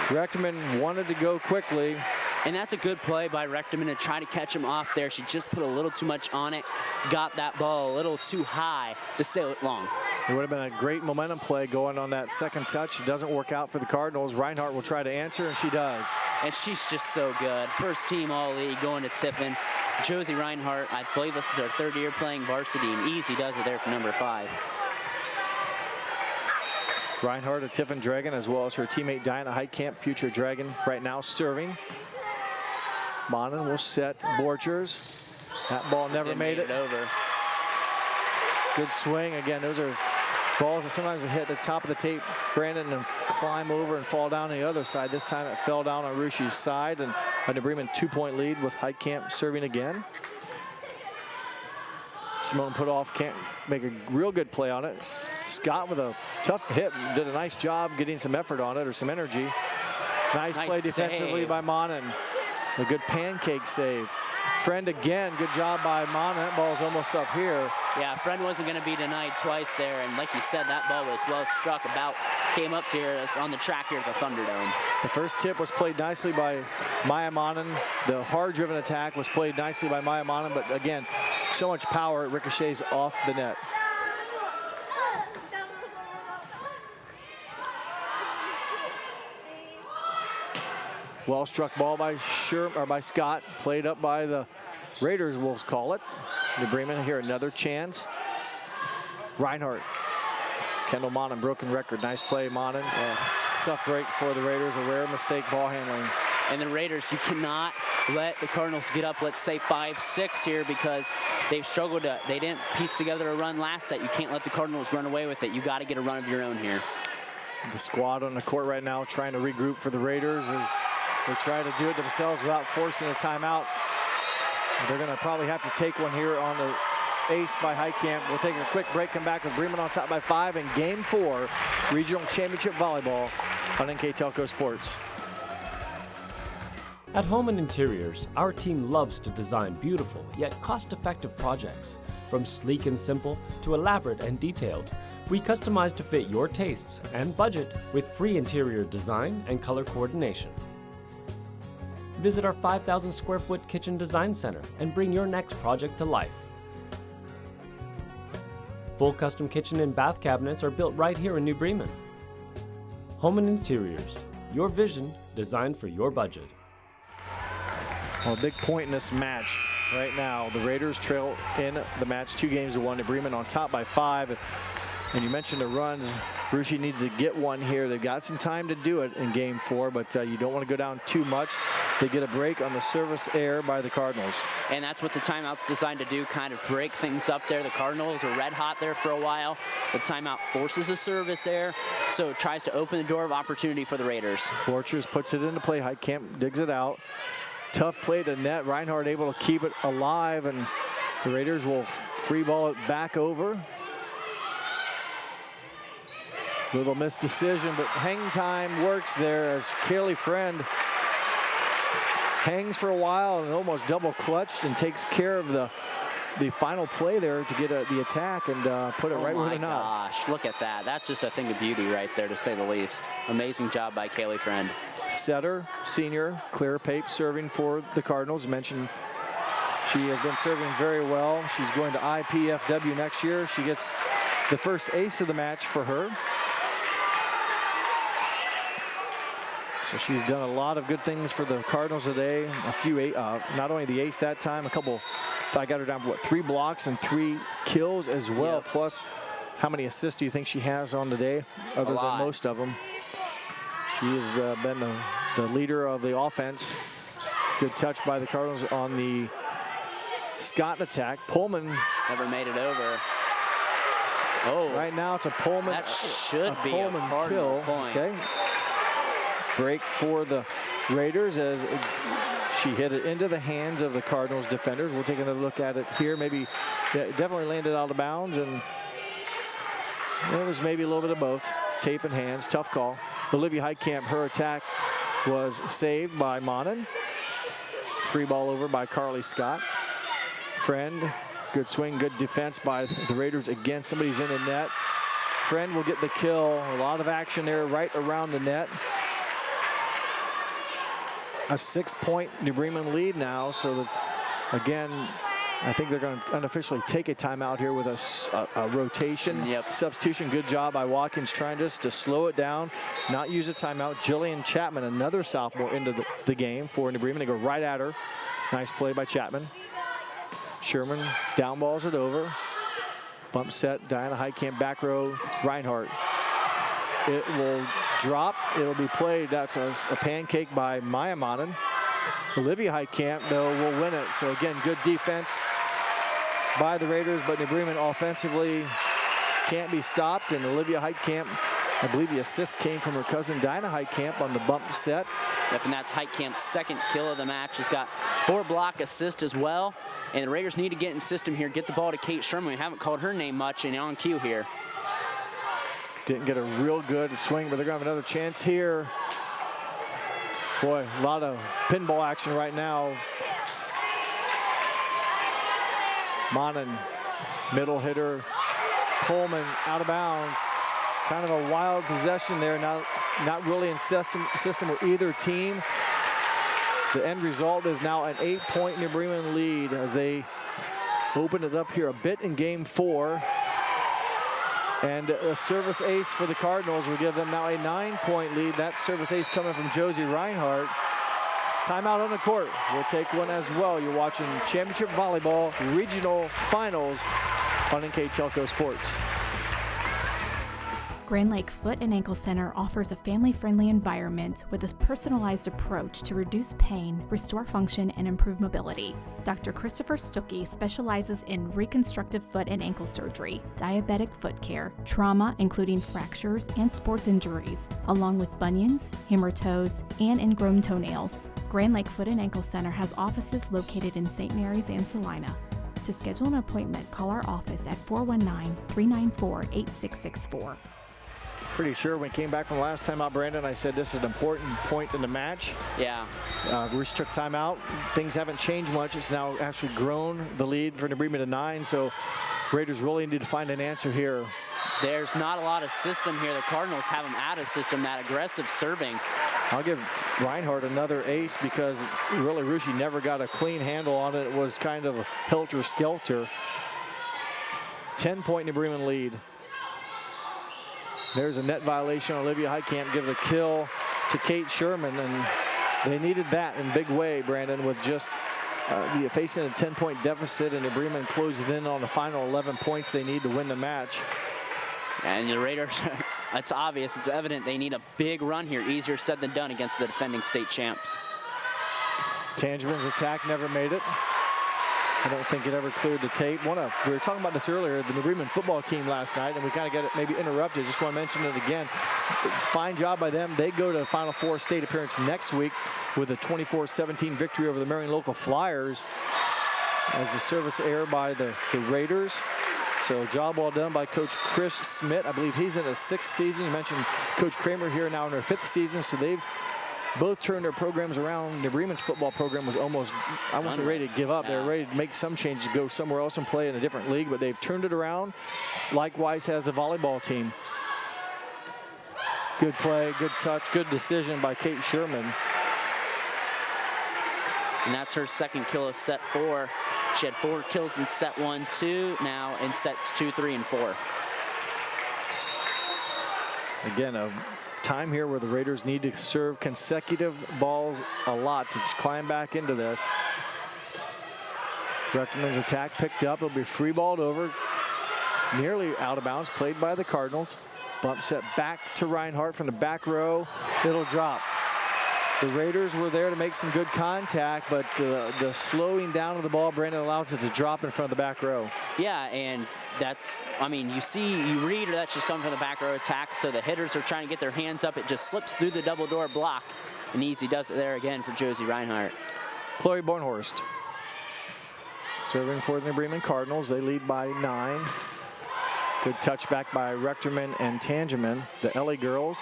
Rechterman wanted to go quickly. And that's a good play by Rechterman to try to catch him off there. She just put a little too much on it, got that ball a little too high to sail it long. It would have been a great momentum play going on that second touch. It doesn't work out for the Cardinals. Reinhardt will try to answer, and she does. And she's just so good. First team all-league going to Tiffin. Josie Reinhardt, I believe this is her 3rd year playing varsity, and easy does it there for number 5. Reinhardt, a Tiffin Dragon, as well as her teammate Diana Heitkamp, future Dragon, right now serving. Monin will set Borchers. That ball never made it over. Good swing. Again, those are balls that sometimes hit the top of the tape, Brandon, and climb over and fall down the other side. This time it fell down on Rushi's side, and a Bremen 2-point lead with Heitkamp serving again. Simone Putoff can't make a real good play on it. Scott with a tough hit, did a nice job getting some effort on it, or some energy. Nice play defensively by Monin. A good pancake save. Friend again, good job by Monin. That ball's almost up here. Yeah, Friend wasn't going to be denied twice there, and like you said, that ball was well struck, came up to us on the track here at the Thunderdome. The first tip was played nicely by Maya Monin. The hard-driven attack was played nicely by Maya Monin, but again, so much power, it ricochets off the net. Well struck ball by Scott, played up by the Raiders, we'll call it. The Bremen here, another chance. Reinhardt, Kendall Monin, broken record. Nice play, Monin. Tough break for the Raiders, a rare mistake ball handling. And the Raiders, you cannot let the Cardinals get up, let's say 5-6 here, because they've struggled they didn't piece together a run last set. You can't let the Cardinals run away with it. You got to get a run of your own here. The squad on the court right now trying to regroup for the Raiders as they try to do it themselves without forcing a timeout. They're going to probably have to take one here on the ace by Heitkamp. We'll take a quick break, come back with Bremen on top by 5 in Game 4, Regional Championship Volleyball on NKTelco Sports. At Home and Interiors, our team loves to design beautiful yet cost-effective projects. From sleek and simple to elaborate and detailed, we customize to fit your tastes and budget with free interior design and color coordination. Visit our 5,000 square foot kitchen design center and bring your next project to life. Full custom kitchen and bath cabinets are built right here in New Bremen. Home and Interiors, your vision designed for your budget. Well, a big point in this match right now. The Raiders trail in the match 2-1 to Bremen on top by 5. And you mentioned the runs. Rushi needs to get one here. They've got some time to do it in Game 4, but you don't want to go down too much. They get a break on the service error by the Cardinals. And that's what the timeout's designed to do, kind of break things up there. The Cardinals were red hot there for a while. The timeout forces a service error, so it tries to open the door of opportunity for the Raiders. Borchers puts it into play. Heitkamp digs it out. Tough play to net. Reinhardt able to keep it alive, and the Raiders will free ball it back over. Little missed decision, but hang time works there as Kaylee Friend hangs for a while and almost double clutched and takes care of the final play there to get the attack and put it right where the knot. Oh my gosh, look at that. That's just a thing of beauty right there, to say the least. Amazing job by Kaylee Friend. Setter, senior, Claire Pape serving for the Cardinals. Mentioned she has been serving very well. She's going to IPFW next year. She gets the first ace of the match for her. So she's done a lot of good things for the Cardinals today. A few, not only the ace that time, a couple I got her down for what, 3 blocks and 3 kills as well. Yep. Plus, how many assists do you think she has on the day, other than most of them? She has been the leader of the offense. Good touch by the Cardinals on the Scott attack. Pullman never made it over. Oh, right now it's a Pullman. That should be Pullman a Cardinal kill. point. Okay. Break for the Raiders as she hit it into the hands of the Cardinals defenders. We'll take another look at it here. Maybe it definitely landed out of bounds, and it was maybe a little bit of both. Tape in hands, tough call. Olivia Heitkamp, her attack was saved by Monin. Free ball over by Carly Scott. Friend, good swing, good defense by the Raiders. Again, somebody's in the net. Friend will get the kill. A lot of action there right around the net. A 6-point New Bremen lead now. So that, again, I think they're going to unofficially take a timeout here with a rotation. Yep. Substitution. Good job by Watkins trying just to slow it down, not use a timeout. Jillian Chapman, another sophomore, into the game for New Bremen. They go right at her. Nice play by Chapman. Sherman down balls it over. Bump set, Diana Heitkamp back row, Reinhardt. It will drop, it'll be played. That's a pancake by Maya Monin. Olivia Heitkamp, though, will win it. So again, good defense by the Raiders, but New Bremen offensively can't be stopped. And Olivia Heitkamp, I believe the assist came from her cousin Diana Heitkamp on the bump set. Yep, and that's Heitkamp's second kill of the match. She's got 4 block assists as well. And the Raiders need to get in system here, get the ball to Kate Sherman. We haven't called her name much and on cue here. Didn't get a real good swing, but they're going to have another chance here. Boy, a lot of pinball action right now. Monin, middle hitter. Pullman out of bounds. Kind of a wild possession there. Not really in system with either team. The end result is now an 8-point New Bremen lead as they open it up here a bit in game 4. And a service ace for the Cardinals will give them now a 9-point lead. That service ace coming from Josie Reinhardt. Timeout on the court. We'll take one as well. You're watching Championship Volleyball Regional Finals on NKTelco Sports. Grand Lake Foot and Ankle Center offers a family-friendly environment with a personalized approach to reduce pain, restore function, and improve mobility. Dr. Christopher Stuckey specializes in reconstructive foot and ankle surgery, diabetic foot care, trauma including fractures and sports injuries, along with bunions, hammer-toes, and ingrown toenails. Grand Lake Foot and Ankle Center has offices located in St. Mary's and Salina. To schedule an appointment, call our office at 419-394-8664. Pretty sure when we came back from last time out, Brandon, I said this is an important point in the match. Yeah. Roos took timeout. Things haven't changed much. It's now actually grown the lead for New Bremen to 9. So Raiders really need to find an answer here. There's not a lot of system here. The Cardinals have them out of system, that aggressive serving. I'll give Reinhardt another ace because really Rushi never got a clean handle on it. It was kind of helter-skelter. 10-point New Bremen lead. There's a net violation. Olivia Heitkamp give the kill to Kate Sherman, and they needed that in big way, Brandon, with just facing a 10-point deficit, and New Bremen closed in on the final 11 points they need to win the match. And the Raiders, it's obvious, it's evident they need a big run here. Easier said than done against the defending state champs. Tangerman's attack never made it. I don't think it ever cleared the tape. We were talking about this earlier, the New Bremen football team last night, and we kind of got it maybe interrupted. Just want to mention it again. Fine job by them. They go to the Final Four state appearance next week with a 24-17 victory over the Marion Local Flyers as the service error by the Raiders. So job well done by Coach Chris Smith. I believe he's in his 6th season. You mentioned Coach Kramer here now in their 5th season. So they've both turned their programs around. New Bremen's football program was almost, I wasn't ready to give up. They were ready to make some changes, go somewhere else and play in a different league, but they've turned it around. Likewise has the volleyball team. Good play, good touch, good decision by Kate Sherman. And that's her second kill of set 4. She had 4 kills in set 1, 2, now in sets 2, 3, and 4. Again, a time here where the Raiders need to serve consecutive balls a lot to climb back into this. Rectorman's attack picked up. It'll be free balled over. Nearly out of bounds, played by the Cardinals. Bump set back to Reinhardt from the back row. It'll drop. The Raiders were there to make some good contact, but the slowing down of the ball, Brandon, allows it to drop in front of the back row. Yeah, and that's, I mean, you read or that's just coming from the back row attack, so the hitters are trying to get their hands up. It just slips through the double door block, and Easy does it there again for Josie Reinhardt. Chloe Bornhorst serving for the New Bremen Cardinals. They lead by 9. Good touchback by Rectorman and Tangeman, the LA girls.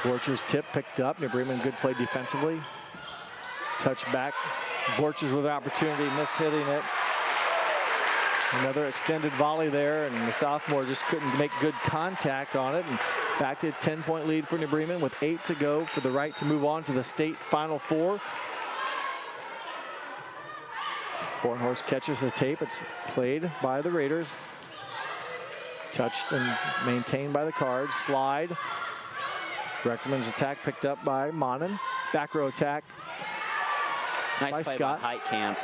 Borcher's tip picked up. New Bremen good play defensively. Touchback. Borcher's with the opportunity, mishitting it. Another extended volley there, and the sophomore just couldn't make good contact on it. And back to a 10-point lead for New Bremen with 8 to go for the right to move on to the state Final Four. Bornhorst catches the tape. It's played by the Raiders. Touched and maintained by the Cards. Slide. Rectorman's attack picked up by Monin. Back row attack. Nice by play Scott. by Heitkamp.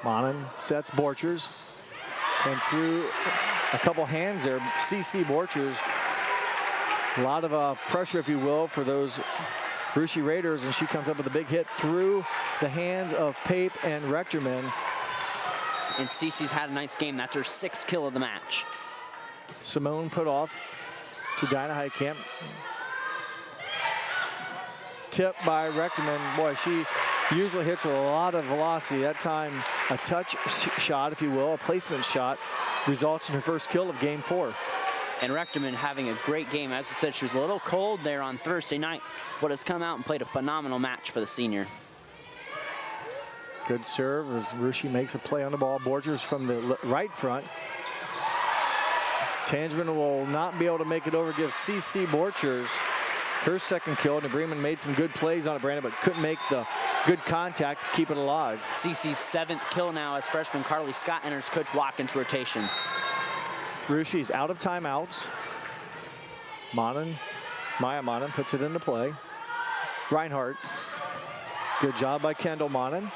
Monin sets Borchers. And through a couple hands there, CC Borchers. A lot of pressure, if you will, for those Russia Raiders, and she comes up with a big hit through the hands of Pape and Rectorman. And CC's had a nice game. That's her 6th kill of the match. Simone put off to Dinah Heitkamp. Tip by Rectorman. Boy, she usually hits with a lot of velocity. That time, a touch shot, if you will, a placement shot, results in her first kill of game 4. And Rectorman having a great game. As I said, she was a little cold there on Thursday night, but has come out and played a phenomenal match for the senior. Good serve as Rushi makes a play on the ball. Borchers from the right front. Tangeman will not be able to make it over, give CC Borchers her 2nd kill. New Bremen made some good plays on it, Brandon, but couldn't make the good contact to keep it alive. CC's 7th kill now as freshman Carly Scott enters Coach Watkins' rotation. Rushi's out of timeouts. Maya Monin puts it into play. Reinhardt. Good job by Kendall Monin.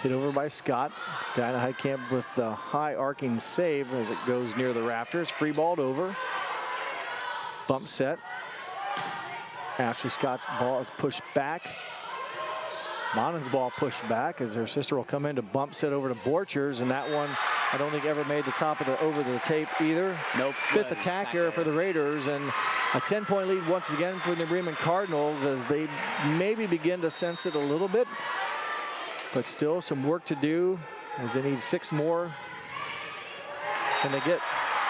Hit over by Scott. Dinah Heitkamp with the high arcing save as it goes near the rafters. Free balled over. Bump set. Ashley Scott's ball is pushed back. Monin's ball pushed back as her sister will come in to bump set over to Borchers, and that one I don't think ever made the top of the over the tape either. Nope. 5th attack error for the Raiders, and a 10-point lead once again for the Bremen Cardinals as they maybe begin to sense it a little bit, but still some work to do as they need 6 more. And they get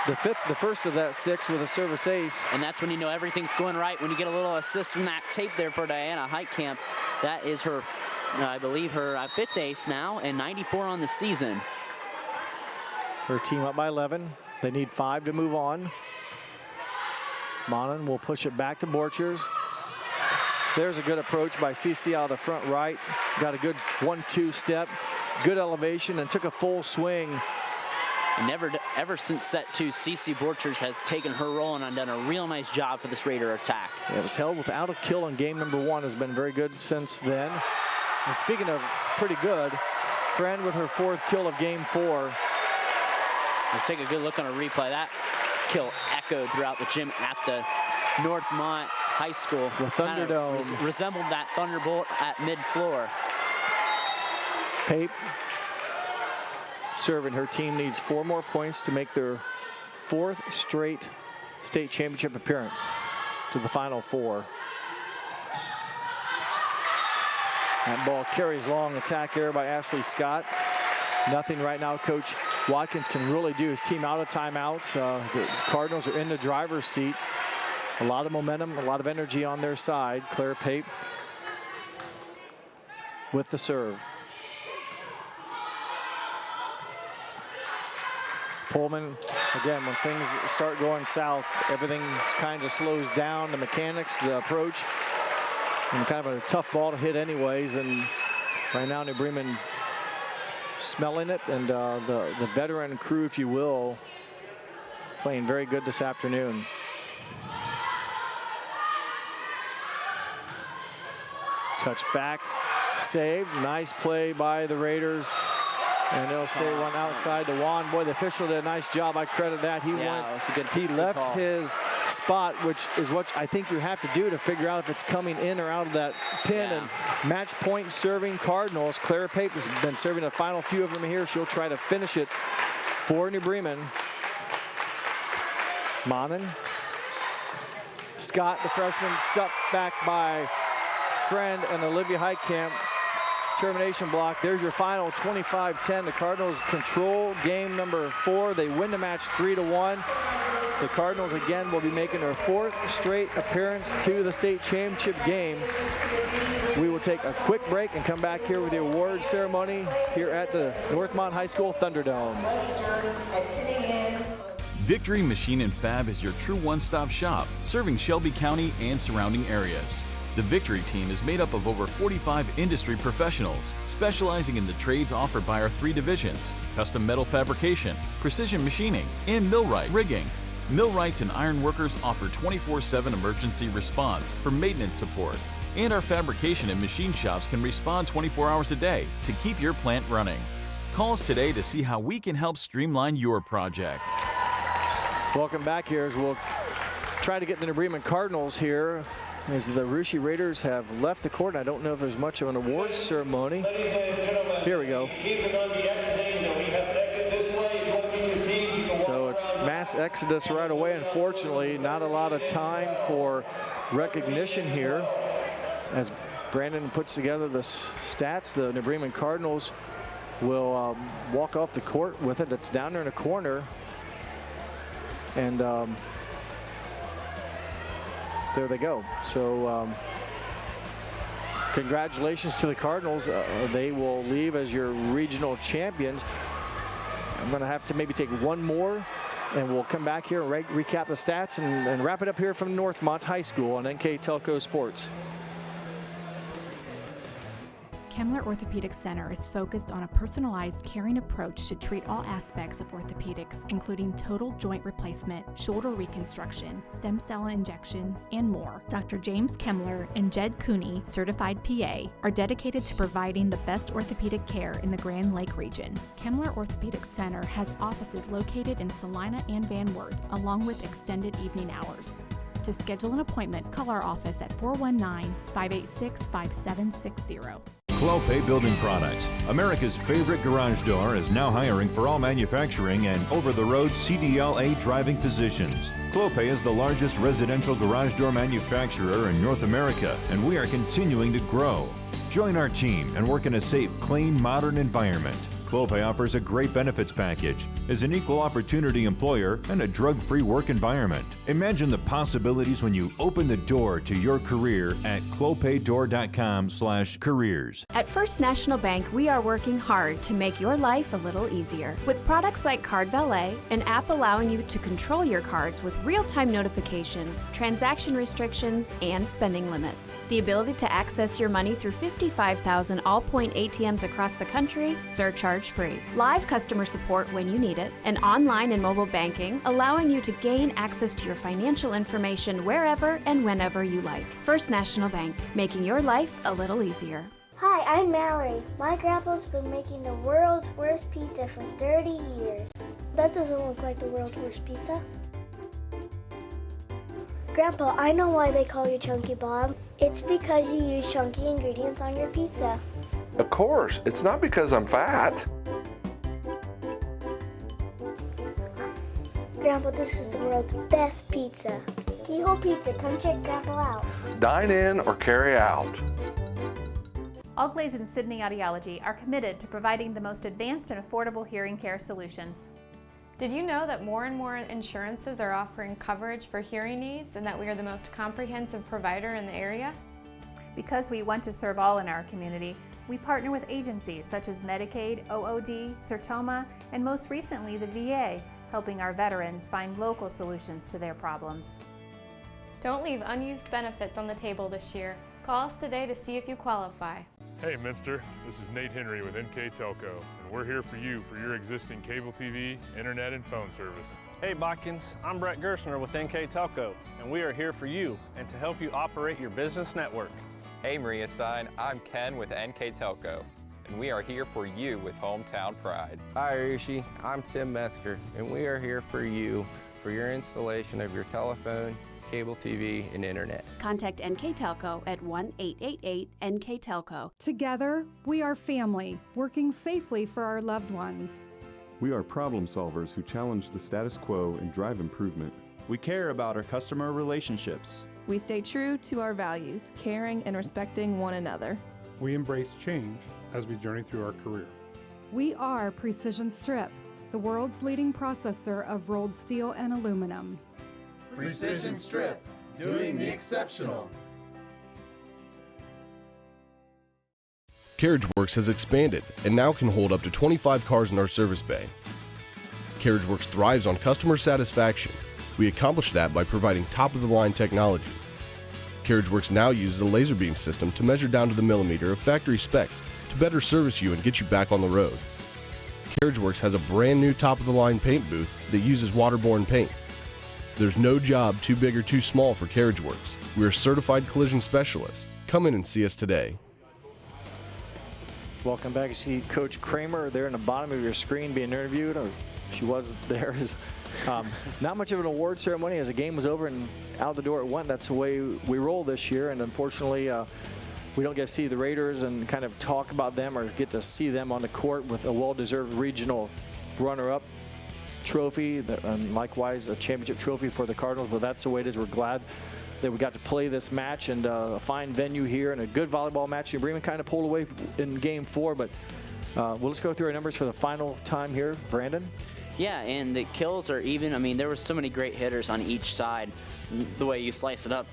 the first of that 6 with a service ace. And that's when you know everything's going right, when you get a little assist from that tape there for Diana Heitkamp. That is her, I believe, her 5th ace now, and 94 on the season. Her team up by 11. They need 5 to move on. Monin will push it back to Borchers. There's a good approach by CC out of the front right. Got a good 1-2 step, good elevation, and took a full swing. And ever since set 2, CC Borchers has taken her role and done a real nice job for this Raider attack. It was held without a kill in game number 1, has been very good since then. And speaking of pretty good, Friend with her 4th kill of game 4. Let's take a good look on a replay. That kill echoed throughout the gym at the Northmont High School. The Thunderdome. Resembled that Thunderbolt at mid-floor. Pape serving. Her team needs 4 more points to make their 4th straight state championship appearance to the Final Four. That ball carries long. Attack error by Ashley Scott. Nothing right now Coach Watkins can really do. His team out of timeouts. The Cardinals are in the driver's seat. A lot of momentum, a lot of energy on their side. Claire Pape with the serve. Pullman, again, when things start going south, everything kind of slows down. The mechanics, the approach, and kind of a tough ball to hit anyways. And right now, New Bremen smelling it, and the veteran crew, if you will, playing very good this afternoon. Touch back. saved. Nice play by the Raiders. And they'll say one outside to Juan. Boy, the official did a nice job. I credit that. He left his spot, which is what I think you have to do to figure out if it's coming in or out of that pin. And match point serving Cardinals. Clara Pape has been serving the final few of them here. She'll try to finish it for New Bremen. Monin. Scott, the freshman, stuck back by Friend and Olivia Heitkamp. Termination block. There's your final 25-10. The Cardinals control game number 4. They win the match 3-1. The Cardinals again will be making their 4th straight appearance to the state championship game. We will take a quick break and come back here with the award ceremony here at the Northmont High School Thunderdome. Victory Machine and Fab is your true one-stop shop, serving Shelby County and surrounding areas. The Victory team is made up of over 45 industry professionals, specializing in the trades offered by our 3 divisions: custom metal fabrication, precision machining, and millwright rigging. Millwrights and iron workers offer 24/7 emergency response for maintenance support. And our fabrication and machine shops can respond 24 hours a day to keep your plant running. Call us today to see how we can help streamline your project. Welcome back here as we'll try to get the New Bremen Cardinals here as the Russia Raiders have left the court. I don't know if there's much of an awards ceremony. Here we go. So it's mass exodus right away. Unfortunately, not a lot of time for recognition here. As Brandon puts together the stats, the New Bremen Cardinals will walk off the court with it. It's down there in the corner. And there they go. So congratulations to the Cardinals. They will leave as your regional champions. I'm going to have to maybe take one more, and we'll come back here and recap the stats and wrap it up here from Northmont High School on NKTelco Sports. Kemmler Orthopedic Center is focused on a personalized, caring approach to treat all aspects of orthopedics, including total joint replacement, shoulder reconstruction, stem cell injections, and more. Dr. James Kemmler and Jed Cooney, certified PA, are dedicated to providing the best orthopedic care in the Grand Lake region. Kemmler Orthopedic Center has offices located in Salina and Van Wert, along with extended evening hours. To schedule an appointment, call our office at 419-586-5760. Clopay Building Products, America's favorite garage door, is now hiring for all manufacturing and over-the-road CDLA driving positions. Clopay is the largest residential garage door manufacturer in North America, and we are continuing to grow. Join our team and work in a safe, clean, modern environment. Clopay offers a great benefits package, is an equal opportunity employer, and a drug-free work environment. Imagine the possibilities when you open the door to your career at clopaydoor.com/careers. At First National Bank, we are working hard to make your life a little easier. With products like Card Valet, an app allowing you to control your cards with real-time notifications, transaction restrictions, and spending limits. The ability to access your money through 55,000 all-point ATMs across the country, surcharge free. Live customer support when you need it, and online and mobile banking, allowing you to gain access to your financial information wherever and whenever you like. First National Bank, making your life a little easier. Hi, I'm Mallory. My grandpa's been making the world's worst pizza for 30 years. That doesn't look like the world's worst pizza. Grandpa, I know why they call you Chunky Bob. It's because you use chunky ingredients on your pizza. Of course, it's not because I'm fat. Grandpa, this is the world's best pizza. Keyhole Pizza, come check Grandpa out. Dine in or carry out. All Glaze and Sydney Audiology are committed to providing the most advanced and affordable hearing care solutions. Did you know that more and more insurances are offering coverage for hearing aids and that we are the most comprehensive provider in the area? Because we want to serve all in our community, we partner with agencies such as Medicaid, OOD, Sertoma, and most recently the VA, helping our veterans find local solutions to their problems. Don't leave unused benefits on the table this year. Call us today to see if you qualify. Hey Minster, this is Nate Henry with NKTelco, and we're here for you for your existing cable TV, internet, and phone service. Hey Botkins, I'm Brett Gerstner with NKTelco, and we are here for you and to help you operate your business network. Hey Maria Stein, I'm Ken with NKTelco, and we are here for you with Hometown Pride. Hi Rishi, I'm Tim Metzger, and we are here for you for your installation of your telephone, cable TV, and internet. Contact NKTelco at 1-888-NKTelco. Together, we are family, working safely for our loved ones. We are problem solvers who challenge the status quo and drive improvement. We care about our customer relationships. We stay true to our values, caring and respecting one another. We embrace change as we journey through our career. We are Precision Strip, the world's leading processor of rolled steel and aluminum. Precision Strip, doing the exceptional. CarriageWorks has expanded and now can hold up to 25 cars in our service bay. CarriageWorks thrives on customer satisfaction. We accomplish that by providing top-of-the-line technology. CarriageWorks now uses a laser beam system to measure down to the millimeter of factory specs to better service you and get you back on the road. CarriageWorks has a brand new top-of-the-line paint booth that uses waterborne paint. There's no job too big or too small for CarriageWorks. We are certified collision specialists. Come in and see us today. Welcome back. You see Coach Kramer there in the bottom of your screen being interviewed, or she was there. Not much of an award ceremony as the game was over and out the door it went. That's the way we roll this year, and unfortunately we don't get to see the Raiders and kind of talk about them or get to see them on the court with a well-deserved regional runner-up trophy, and likewise a championship trophy for the Cardinals, but that's the way it is. We're glad that we got to play this match, and a fine venue here and a good volleyball match. New Bremen kind of pulled away in Game 4, but we'll just go through our numbers for the final time here. Brandon? Yeah, and the kills are even. I mean, there were so many great hitters on each side. The way you slice it up,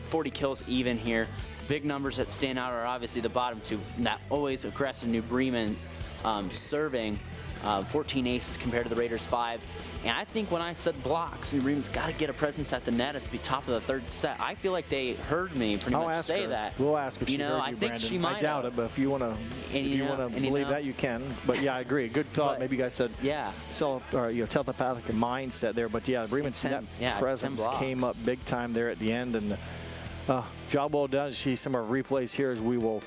40 kills even here. Big numbers that stand out are obviously the bottom two. That always aggressive New Bremen serving, 14 aces compared to the Raiders 5. And I think when I said blocks, New Bremen's got to get a presence at the net at the top of the third set. I feel like they heard me pretty much say that. We'll ask if she heard you, I think Brandon. she might. I doubt it, but if you want to, believe that, you can. But yeah, I agree. Good thought. Maybe you guys said telepathic mindset there. But yeah, Bremen's net presence came up big time there at the end, and job well done. You see some of our replays here as we will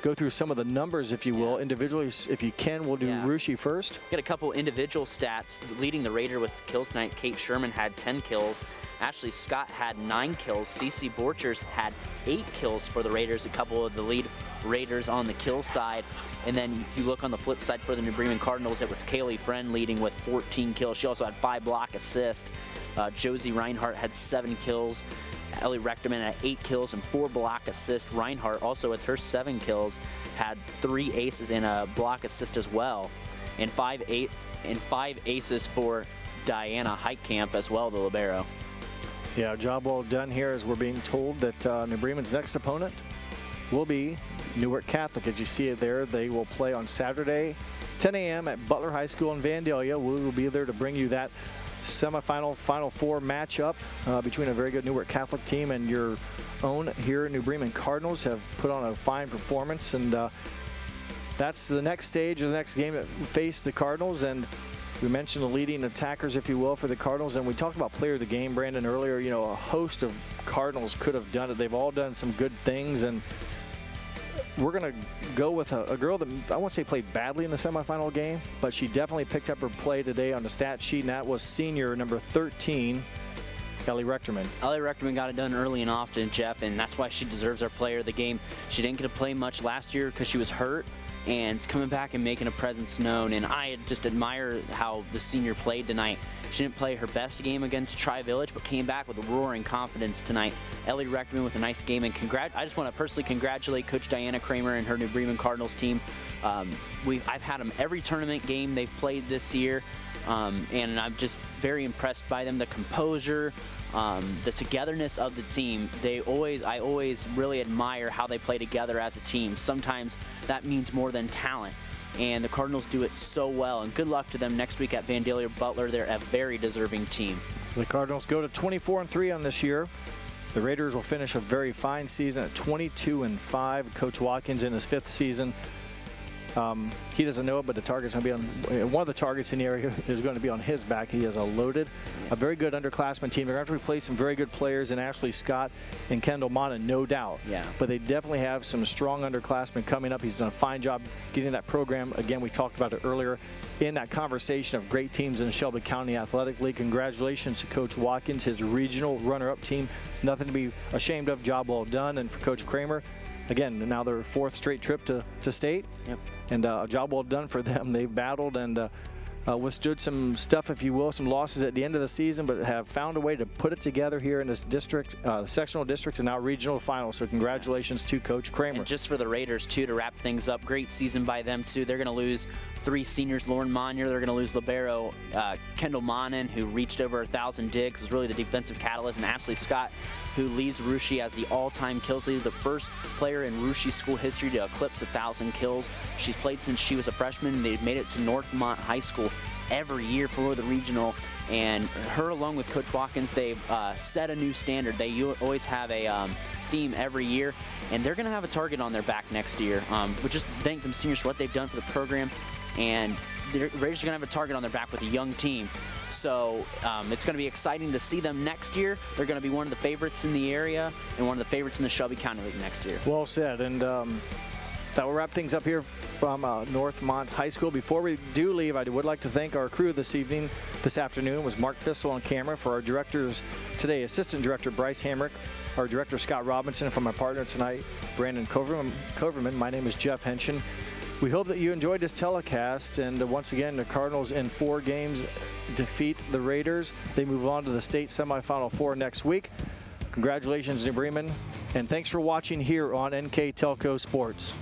go through some of the numbers, if you will, individually. If you can, we'll do Rushi first. Get a couple individual stats. Leading the Raider with kills tonight, Kate Sherman had 10 kills. Ashley Scott had 9 kills. Cece Borchers had 8 kills for the Raiders, a couple of the lead Raiders on the kill side. And then if you look on the flip side for the New Bremen Cardinals, it was Kaylee Friend leading with 14 kills. She also had 5 block assists. Josie Reinhardt had 7 kills. Ellie Rechterman had 8 kills and 4 block assists. Reinhardt also with her 7 kills had 3 aces and a block assist as well, and 5 aces for Diana Heitkamp as well, the libero. Yeah, job well done here, as we're being told that New Bremen's next opponent will be Newark Catholic. As you see it there, they will play on Saturday, 10 a.m. at Butler High School in Vandalia. We will be there to bring you that semifinal, Final Four matchup between a very good Newark Catholic team and your own here. New Bremen Cardinals have put on a fine performance, and that's the next stage of the next game that face the Cardinals. And we mentioned the leading attackers, if you will, for the Cardinals, and we talked about player of the game, Brandon, earlier. You know, a host of Cardinals could have done it. They've all done some good things, and we're going to go with a girl that I won't say played badly in the semifinal game, but she definitely picked up her play today on the stat sheet, and that was senior number 13, Ellie Rechterman. Ellie Rechterman got it done early and often, Jeff, and that's why she deserves our player of the game. She didn't get to play much last year because she was hurt, and coming back and making a presence known, and I just admire how the senior played tonight. She didn't play her best game against Tri-Village, but came back with roaring confidence tonight. Ellie Rechterman with a nice game, and I just want to personally congratulate Coach Diana Kramer and her New Bremen Cardinals team. I've had them every tournament game they've played this year, and I'm just very impressed by them. The composure, the togetherness of the team. I always really admire how they play together as a team. Sometimes that means more than talent, and the Cardinals do it so well, and good luck to them next week at Vandalia Butler. They're a very deserving team. The Cardinals go to 24-3 on this year. The Raiders will finish a very fine season at 22-5. Coach Watkins in his 5th season. He doesn't know it, but the target's going to be on one of the targets in the area is going to be on his back. He has a very good underclassmen team. They're going to have to replace some very good players in Ashley Scott and Kendall Mana, no doubt. Yeah. But they definitely have some strong underclassmen coming up. He's done a fine job getting that program. Again, we talked about it earlier in that conversation of great teams in the Shelby County Athletic League. Congratulations to Coach Watkins, his regional runner-up team. Nothing to be ashamed of. Job well done. And for Coach Kramer, again, now their 4th straight trip to state. Yep. And a job well done for them. They've battled and withstood some stuff, if you will, some losses at the end of the season, but have found a way to put it together here in this district, sectional district, and now regional final. So congratulations to Coach Kramer. And just for the Raiders, too, to wrap things up, great season by them, too. They're going to lose 3 seniors, Lauren Monier. They're going to lose libero Kendall Monin, who reached over 1,000 digs, is really the defensive catalyst, and Ashley Scott, who leads Russia as the all-time kills leader, the first player in Russia school history to eclipse 1,000 kills. She's played since she was a freshman, and they've made it to Northmont High School every year for the regional. And her, along with Coach Watkins, they've set a new standard. They always have a theme every year, and they're going to have a target on their back next year. But just thank them seniors for what they've done for the program, and the Raiders are going to have a target on their back with a young team. So it's going to be exciting to see them next year. They're going to be one of the favorites in the area and one of the favorites in the Shelby County League next year. Well said. And that will wrap things up here from Northmont High School. Before we do leave, I would like to thank our crew this afternoon. Was Mark Fistel on camera. For our directors today, Assistant Director Bryce Hamrick, our Director Scott Robinson, and from my partner tonight, Brandon Coverman. My name is Jeff Henshin. We hope that you enjoyed this telecast, and once again, the Cardinals in 4 games defeat the Raiders. They move on to the state semifinal 4 next week. Congratulations, New Bremen, and thanks for watching here on NKTelco Sports.